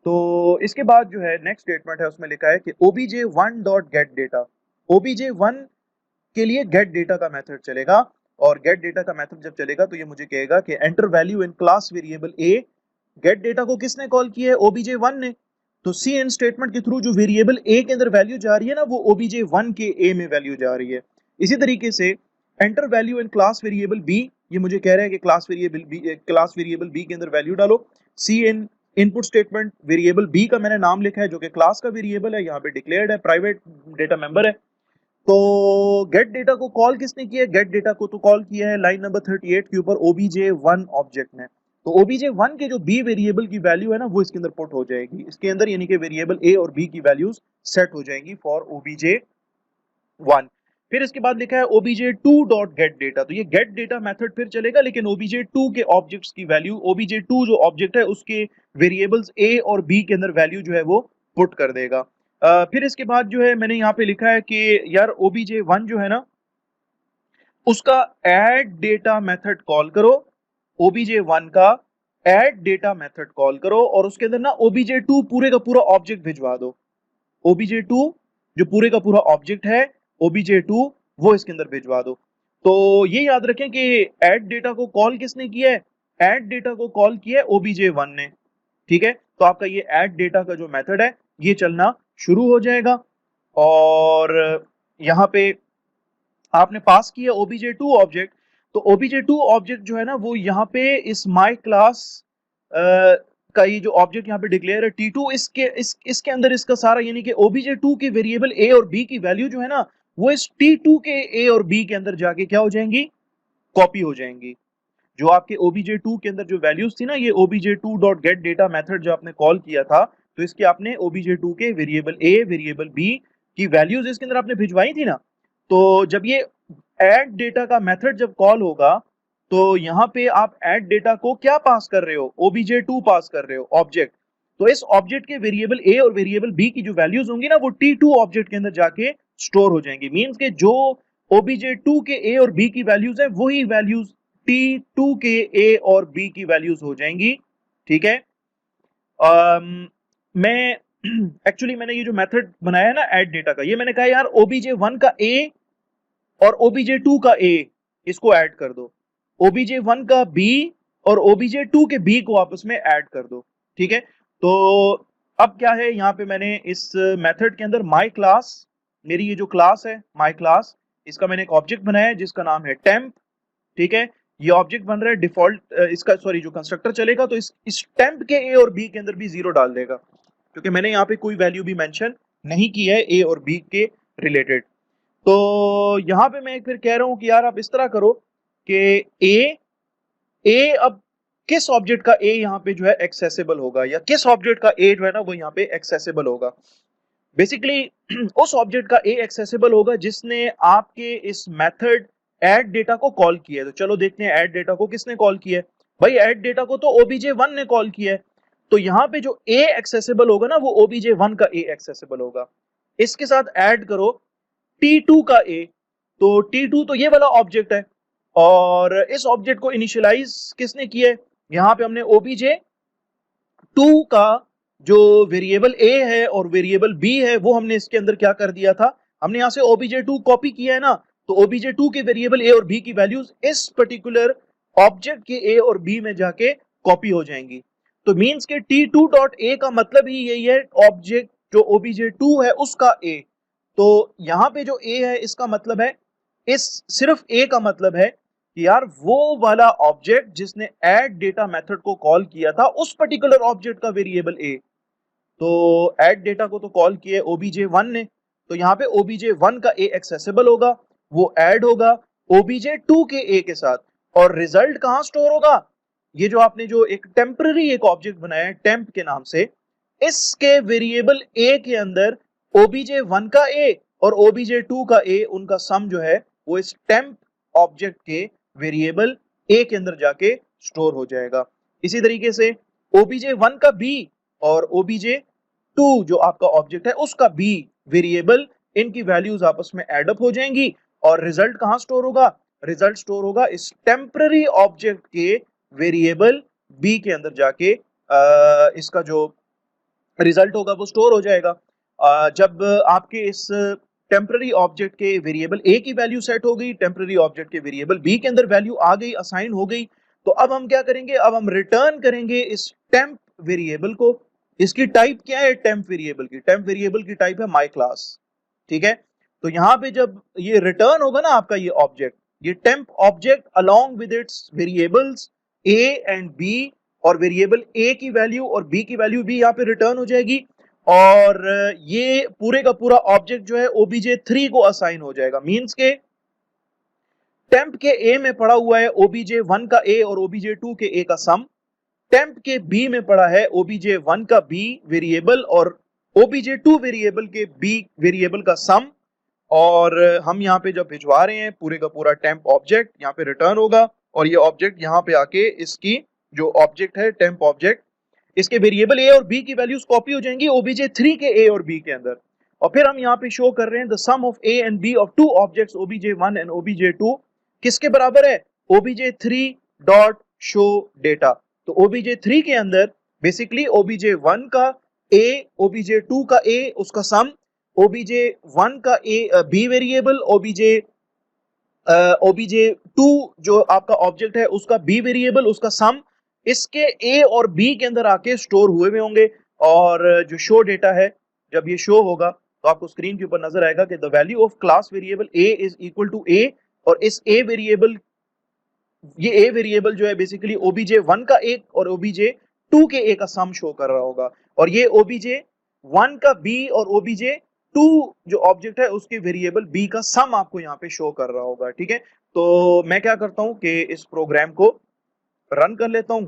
तो इसके बाद जो है नेक्स्ट स्टेटमेंट है उसमें लिखा है कि obj1 dot get data, obj1 के लिए गेट डेटा का मेथड चलेगा और गेट डेटा का मेथड जब चलेगा तो ये मुझे कहेगा कि enter value in class variable a। Gate data को किसने कॉल किया है? obj1 ने। तो सी इन स्टेटमेंट के थ्रू जो वेरिएबल a के अंदर वैल्यू जा रही है ना वो obj1 के a में वैल्यू जा रही है। इसी तरीके से enter value in class variable b, ये मुझे कह रहा है कि क्लास वेरिएबल b के अंदर वैल्यू डालो। सी इन इनपुट स्टेटमेंट वेरिएबल b का मैंने नाम लिखा है जो कि क्लास का वेरिएबल है, यहाँ पे डिक्लेयर्ड है, प्राइवेट डेटा मेंबर है। तो गेट डेटा को कॉल किसने किया है? गेट डेटा को तो कॉल किया है लाइन नंबर 38 के ऊपर obj1 ऑब्जेक्ट ने। तो obj1 के जो b वेरिएबल की वैल्यू है ना वो इसके अंदर पुट हो जाएगी इसके अंदर, यानी कि वेरिएबल a और b की वैल्यूज सेट हो जाएंगी फॉर obj1। फिर इसके बाद लिखा है obj2 डॉट गेट डेटा। तो ये गेट डेटा मेथड फिर चलेगा लेकिन obj2 के ऑब्जेक्ट्स की वैल्यू, obj2 जो ऑब्जेक्ट है उसके वेरिएबल्स a और b के अंदर वैल्यू जो है वो पुट कर देगा। फिर इसके बाद जो है मैंने यहाँ पे लिखा है कि यार obj1 जो है ना उसका ऐड डेटा मेथड कॉल करो, obj1 का ऐड डेटा मेथड कॉल करो और उसके अंदर ना obj2 पूरे का पूरा ऑब्जेक्ट भिजवा दो। obj2 जो पूरे का पूरा ऑब्जेक्ट है obj2 वो इसके अंदर भिजवा दो। तो ये याद रखें कि ऐड डेटा को कॉल किसने किया है? ऐड डेटा को कॉल किया है obj1 ने, ठीक है। तो आपका ये ऐड डेटा का जो मेथड है ये चलना शुरू हो जाएगा और यहाँ पे आपने पास किया obj2 ऑब्जेक्ट। तो obj2 ऑब्जेक्ट जो है ना वो यहाँ पे इस माई क्लास का ये जो ऑब्जेक्ट यहाँ पे डिक्लेयर है t2, इसके अंदर इसका सारा यानी कि obj2 के वेरिएबल a और b की वैल्यू जो है ना वो इस t2 के a और b के अंदर जाके क्या हो जाएंगी? कॉपी हो जाएंगी। जो आपके obj2 के अंदर जो वैल्यूज थी ना, ये obj2 dot get data method जो आपने कॉल किया था तो इसके आपने obj2 के वेरिएबल a वेरिएबल b की वैल्यूज इसके अंदर आपने भिजवाई थी ना। तो जब ये ऐड डेटा का मेथड जब कॉल होगा तो यहाँ पे आप ऐड डेटा को क्या पास कर रहे हो? obj2 पास कर रहे हो ऑब्जेक्ट। तो इस ऑब्जेक्ट के वेरिएबल a और वेरिएबल b की जो वैल्यूज होंगी ना वो t2 ऑब्जेक्ट के अंदर जाके स्टोर हो जाएंगी। मींस के जो obj2 के a और b की वैल्यूज है वही वैल्यूज t2 के a और b की वैल्यूज हो जाएंगी, ठीक है। मैं एक्चुअली मैंने ये जो मेथड बनाया है ना ऐड डेटा का, ये मैंने कहा यार obj1 का a और obj2 का a इसको ऐड कर दो, obj1 का b और obj2 के b को आपस में ऐड कर दो, ठीक है। तो अब क्या है यहाँ पे मैंने इस मेथड के अंदर माई क्लास, मेरी ये जो क्लास है माई क्लास, इसका मैंने एक ऑब्जेक्ट बनाया है जिसका नाम है टेम्प, ठीक है। ये ऑब्जेक्ट बन रहा है डिफॉल्ट, इसका सॉरी जो कंस्ट्रक्टर चलेगा तो इस टेम्प के a और b के अंदर भी 0 डाल देगा क्योंकि मैंने यहाँ पे कोई वैल्यू भी मेंशन नहीं की है a और b के रिलेटेड। तो यहाँ पे मैं फिर कह रहा हूँ कि यार आप इस तरह करो कि a अब किस ऑब्जेक्ट का a यहाँ पे जो है एक्सेसिबल होगा या किस ऑब्जेक्ट का a जो है ना वो यहाँ पे एक्सेसिबल होगा। बेसिकली उस ऑब्जेक्ट का a एक्सेसिबल होगा जिसने आपके इस मेथड ऐड डेटा को कॉल किया है। तो चलो देखते हैं ऐड डेटा को किसने कॉल किया है। भाई ऐड डेटा को तो obj1 ने कॉल किया है। तो यहाँ पे जो a एक्सेसिबल होगा ना वो obj1 का a एक्सेसिबल होगा। इसके साथ ऐड करो t2 का a, तो t2 तो ये वाला ऑब्जेक्ट है और इस ऑब्जेक्ट को इनिशियलाइज किसने किया है? यहाँ पे हमने obj2 का जो वेरिएबल a है और वेरिएबल b है वो हमने इसके अंदर क्या कर दिया था, हमने यहाँ से obj2 कॉपी किया है ना। तो obj2 के वेरिएबल a और b की वैल्यूज इस पर्टिकुलर ऑब्जेक्ट के a और b में जाके कॉपी हो जाएंगी। तो मींस के t2 डॉट a का मतलब ही यही है, ऑब्जेक्ट जो obj2 है उसका a। तो यहाँ पे जो a है इसका मतलब है इस सिर्फ ए का मतलब है कि यार वो वाला ऑब्जेक्ट जिसने ऐड डेटा मेथड को कॉल किया था उस पर्टिकुलर ऑब्जेक्ट का वेरिएबल ए। तो ऐड डेटा को तो कॉल किया obj1 ने, तो यहाँ पे obj1 का ए एक्सेसिबल होगा, वो ऐड होगा obj2 के ए के साथ, और रिजल्ट कहाँ स्टोर होगा? ये जो आपने जो एक टेम्पररी एक ऑब्जेक्ट बनाया है टेम्प के नाम से, इसके वेरिएबल ए के अंदर obj1 का ए और obj2 का ए, उनका सम जो है वो इस टेम्प ऑब्जेक्ट के वेरिएबल ए के अंदर जाके स्टोर हो जाएगा। इसी तरीके से obj1 का बी और obj2 जो आपका ऑब्जेक्ट है उसका बी वेरिएबल, इनकी वैल्यूज आपस में एडअप हो जाएंगी और रिजल्ट कहां स्टोर होगा? रिजल्ट स्टोर होगा इस टेम्पररी ऑब्जेक्ट के वेरिएबल बी के अंदर जाके इसका जो रिजल्ट होगा वो स्टोर हो जाएगा। जब आपके इस टेम्पररी ऑब्जेक्ट के वेरिएबल ए की वैल्यू सेट हो गई, टेम्पररी ऑब्जेक्ट के वेरिएबल बी के अंदर वैल्यू आ गई, असाइन हो गई, तो अब हम क्या करेंगे? अब हम रिटर्न करेंगे इस टेम्प वेरिएबल को। इसकी टाइप क्या है टेम्प वेरिएबल की? टेम्प वेरिएबल की टाइप है माई क्लास, ठीक है। तो यहाँ पे जब ये रिटर्न होगा ना आपका ये ऑब्जेक्ट, ये temp object along with its variables a and b, और वेरिएबल ए की वैल्यू और बी की वैल्यू भी यहाँ पे रिटर्न हो जाएगी, और ये पूरे का पूरा ऑब्जेक्ट जो है obj3 को असाइन हो जाएगा। मींस के टेम्प के ए में पड़ा हुआ है obj1 का ए और obj2 के ए का सम, टेम्प के बी में पड़ा है obj1 का बी वेरिएबल और obj2 वेरिएबल के बी वेरिएबल का सम, और हम यहाँ पे जब भिजवा रहे हैं पूरे का पूरा टेम्प ऑब्जेक्ट यहाँ पे रिटर्न होगा, और ये ऑब्जेक्ट यहाँ पे आके इसकी जो ऑब्जेक्ट है टेम्प ऑब्जेक्ट, इसके वेरिएबल ए और बी की वैल्यूज कॉपी हो जाएंगी obj3 के ए और बी के अंदर, और फिर हम यहाँ पे शो कर रहे हैं the sum of a and b of two objects obj1 and obj2 किसके बराबर है? obj3 dot show data. तो obj3 के अंदर बेसिकली obj1 का ए, obj2 का ए उसका सम, obj1 का ए बी वेरिएबल, obj2 जो आपका ऑब्जेक्ट है उसका बी वेरिएबल उसका सम, इसके ए और बी के अंदर आके स्टोर हुए हुए होंगे। और जो शो डेटा है जब ये शो होगा तो आपको स्क्रीन के ऊपर नजर आएगा कि the value of class variable A is equal to A, और इस ए वेरिएबल, ये ए वेरिएबल जो है बेसिकली obj1 का ए और obj2 के ए का सम शो कर रहा होगा, और ये obj1 का बी और obj2 जो ऑब्जेक्ट है उसके वेरिएबल बी का सम आपको यहाँ पे शो कर रहा होगा, ठीक है। तो मैं क्या करता हूं कि इस प्रोग्राम को रन कर लेता हूं,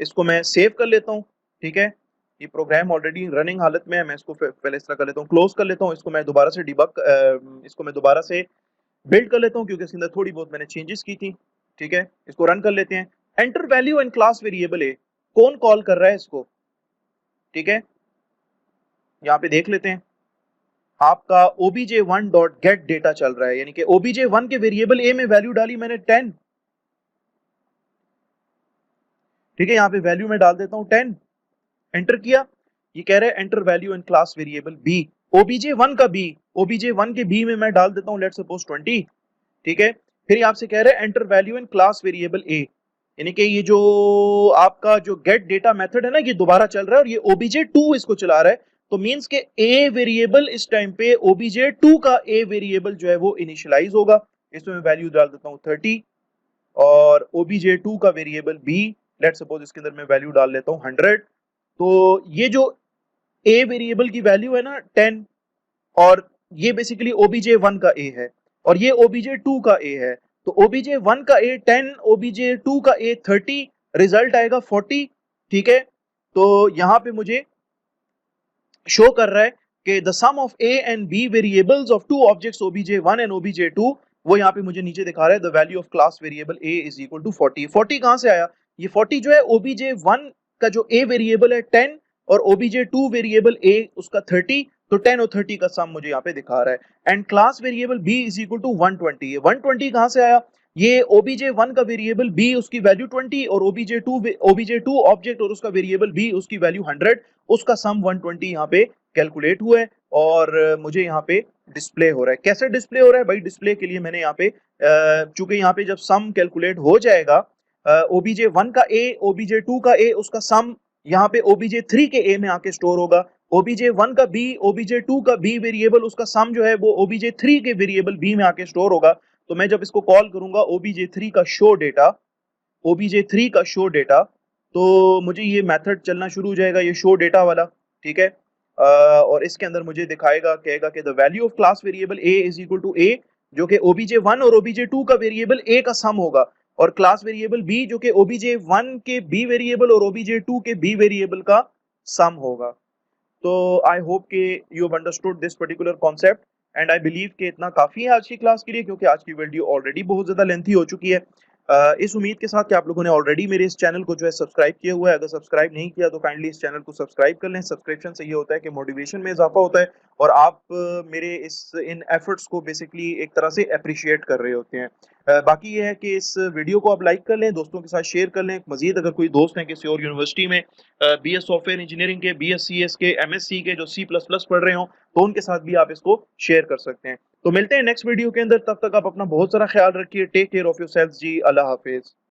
इसको मैं सेव कर लेता हूं, ठीक है। ये प्रोग्राम ऑलरेडी रनिंग हालत में है, मैं इसको पहले इस तरह कर लेता हूं, क्लोज कर लेता हूं, इसको मैं दोबारा से इसको मैं दोबारा से बिल्ड कर लेता हूं क्योंकि इसके अंदर थोड़ी बहुत मैंने चेंजेस की थी, ठीक है। इसको रन कर लेते हैं। Enter value and class variable A, कौन कॉल कर रहा है इसको? ठीक है, यहाँ पे देख लेते हैं, आपका obj1 डॉट गेट डेटा चल रहा है, यानी कि obj1 के वेरिएबल ए में वैल्यू डाली मैंने 10, ठीक है। यहाँ पे वैल्यू में डाल देता हूं 10, एंटर किया, ये कह रहा है enter value in class variable b, obj1 का बी, obj1 के बी में मैं डाल देता हूं लेट्स सपोज 20, ठीक है। फिर आपसे कह रहे हैं enter value in class variable A, यानी कि ये जो आपका जो गेट डेटा मेथड है ना ये दोबारा चल रहा है और ये obj2 इसको चला रहा है, तो मींस के ए वेरिएबल इस टाइम पे obj2 का ए वेरिएबल जो है वो इनिशियलाइज होगा, इसमें मैं वैल्यू डाल देता हूँ 30, और obj2 का वेरिएबल बी, लेट्स सपोज इसके अंदर मैं वैल्यू डाल लेता हूँ 100। तो ये जो ए वेरिएबल की वैल्यू है ना 10, और ये बेसिकली obj1 का ए है और ये obj2 का ए है, तो obj1 का ए 10, obj2 का ए 30, रिजल्ट आएगा 40, ठीक है। तो यहाँ पे मुझे शो कर रहा है कि the sum of a and b variables of two objects obj1 and obj2, वो यहाँ पे मुझे नीचे दिखा रहा है the value of class variable A is equal to 40। 40 कहाँ से आया? ये 40 जो है obj1 का जो ए वेरिएबल है 10 और obj2 वेरिएबल ए उसका 30, तो 10 और 30 का सम मुझे यहाँ पे दिखा रहा है। And class variable b is equal to 120, 120 कहाँ से आया? ये obj1 का वेरिएबल b उसकी वैल्यू 20 और obj2 ऑब्जेक्ट और उसका वेरिएबल b उसकी वैल्यू 100, उसका सम 120 यहाँ पे कैलकुलेट हुआ है और मुझे यहाँ पे डिस्प्ले हो रहा है। कैसे डिस्प्ले हो रहा है भाई? डिस्प्ले के लिए मैंने यहाँ पे चूंकि यहाँ पे जब सम कैलकुलेट हो जाएगा obj1 का a, obj2 का a, उसका सम यहाँ पे obj3 के a में आके स्टोर होगा, obj1 का b, obj2 का b वेरिएबल, उसका सम जो है वो obj3 के वेरिएबल b में आके स्टोर होगा। तो मैं जब इसको कॉल करूंगा obj3 का शो डेटा, obj3 का शो डेटा, तो मुझे ये मेथड चलना शुरू हो जाएगा, ये शो डेटा वाला, ठीक है। और इसके अंदर मुझे दिखाएगा, कहेगा कि the value of class variable a is equal to a, जो कि obj1 और obj2 का वेरिएबल a का सम होगा, और क्लास वेरिएबल b जो कि obj1 के b वेरिएबल और obj2 के b वेरिएबल का सम होगा। तो आई होप कि you have understood this particular concept, and I believe कि इतना काफ़ी है आज की क्लास के लिए, क्योंकि आज की वीडियो ऑलरेडी बहुत ज़्यादा लेंथी हो चुकी है। इस उम्मीद के साथ कि आप लोगों ने ऑलरेडी मेरे इस चैनल को जो है सब्सक्राइब किया हुआ है। अगर सब्सक्राइब नहीं किया तो काइंडली इस चैनल को सब्सक्राइब कर लें। सब्सक्रिप्शन से ये होता है कि मोटिवेशन में इजाफा होता है, और आप मेरे इन एफर्ट्स को बेसिकली एक तरह से अप्रिशिएट कर रहे होते हैं। बाकी ये है कि इस वीडियो को आप लाइक कर लें, दोस्तों के साथ शेयर कर लें। मजीद अगर कोई दोस्त हैं किसी और यूनिवर्सिटी में BS सॉफ्टवेयर इंजीनियरिंग के, BS CS के, MSc के, जो C++ पढ़ रहे हो, तो उनके साथ भी आप इसको शेयर कर सकते हैं। तो मिलते हैं नेक्स्ट वीडियो के अंदर, तब तक आप अपना बहुत सारा ख्याल रखिए। टेक केयर ऑफ योरसेल्व्स जी, अल्लाह हाफिज।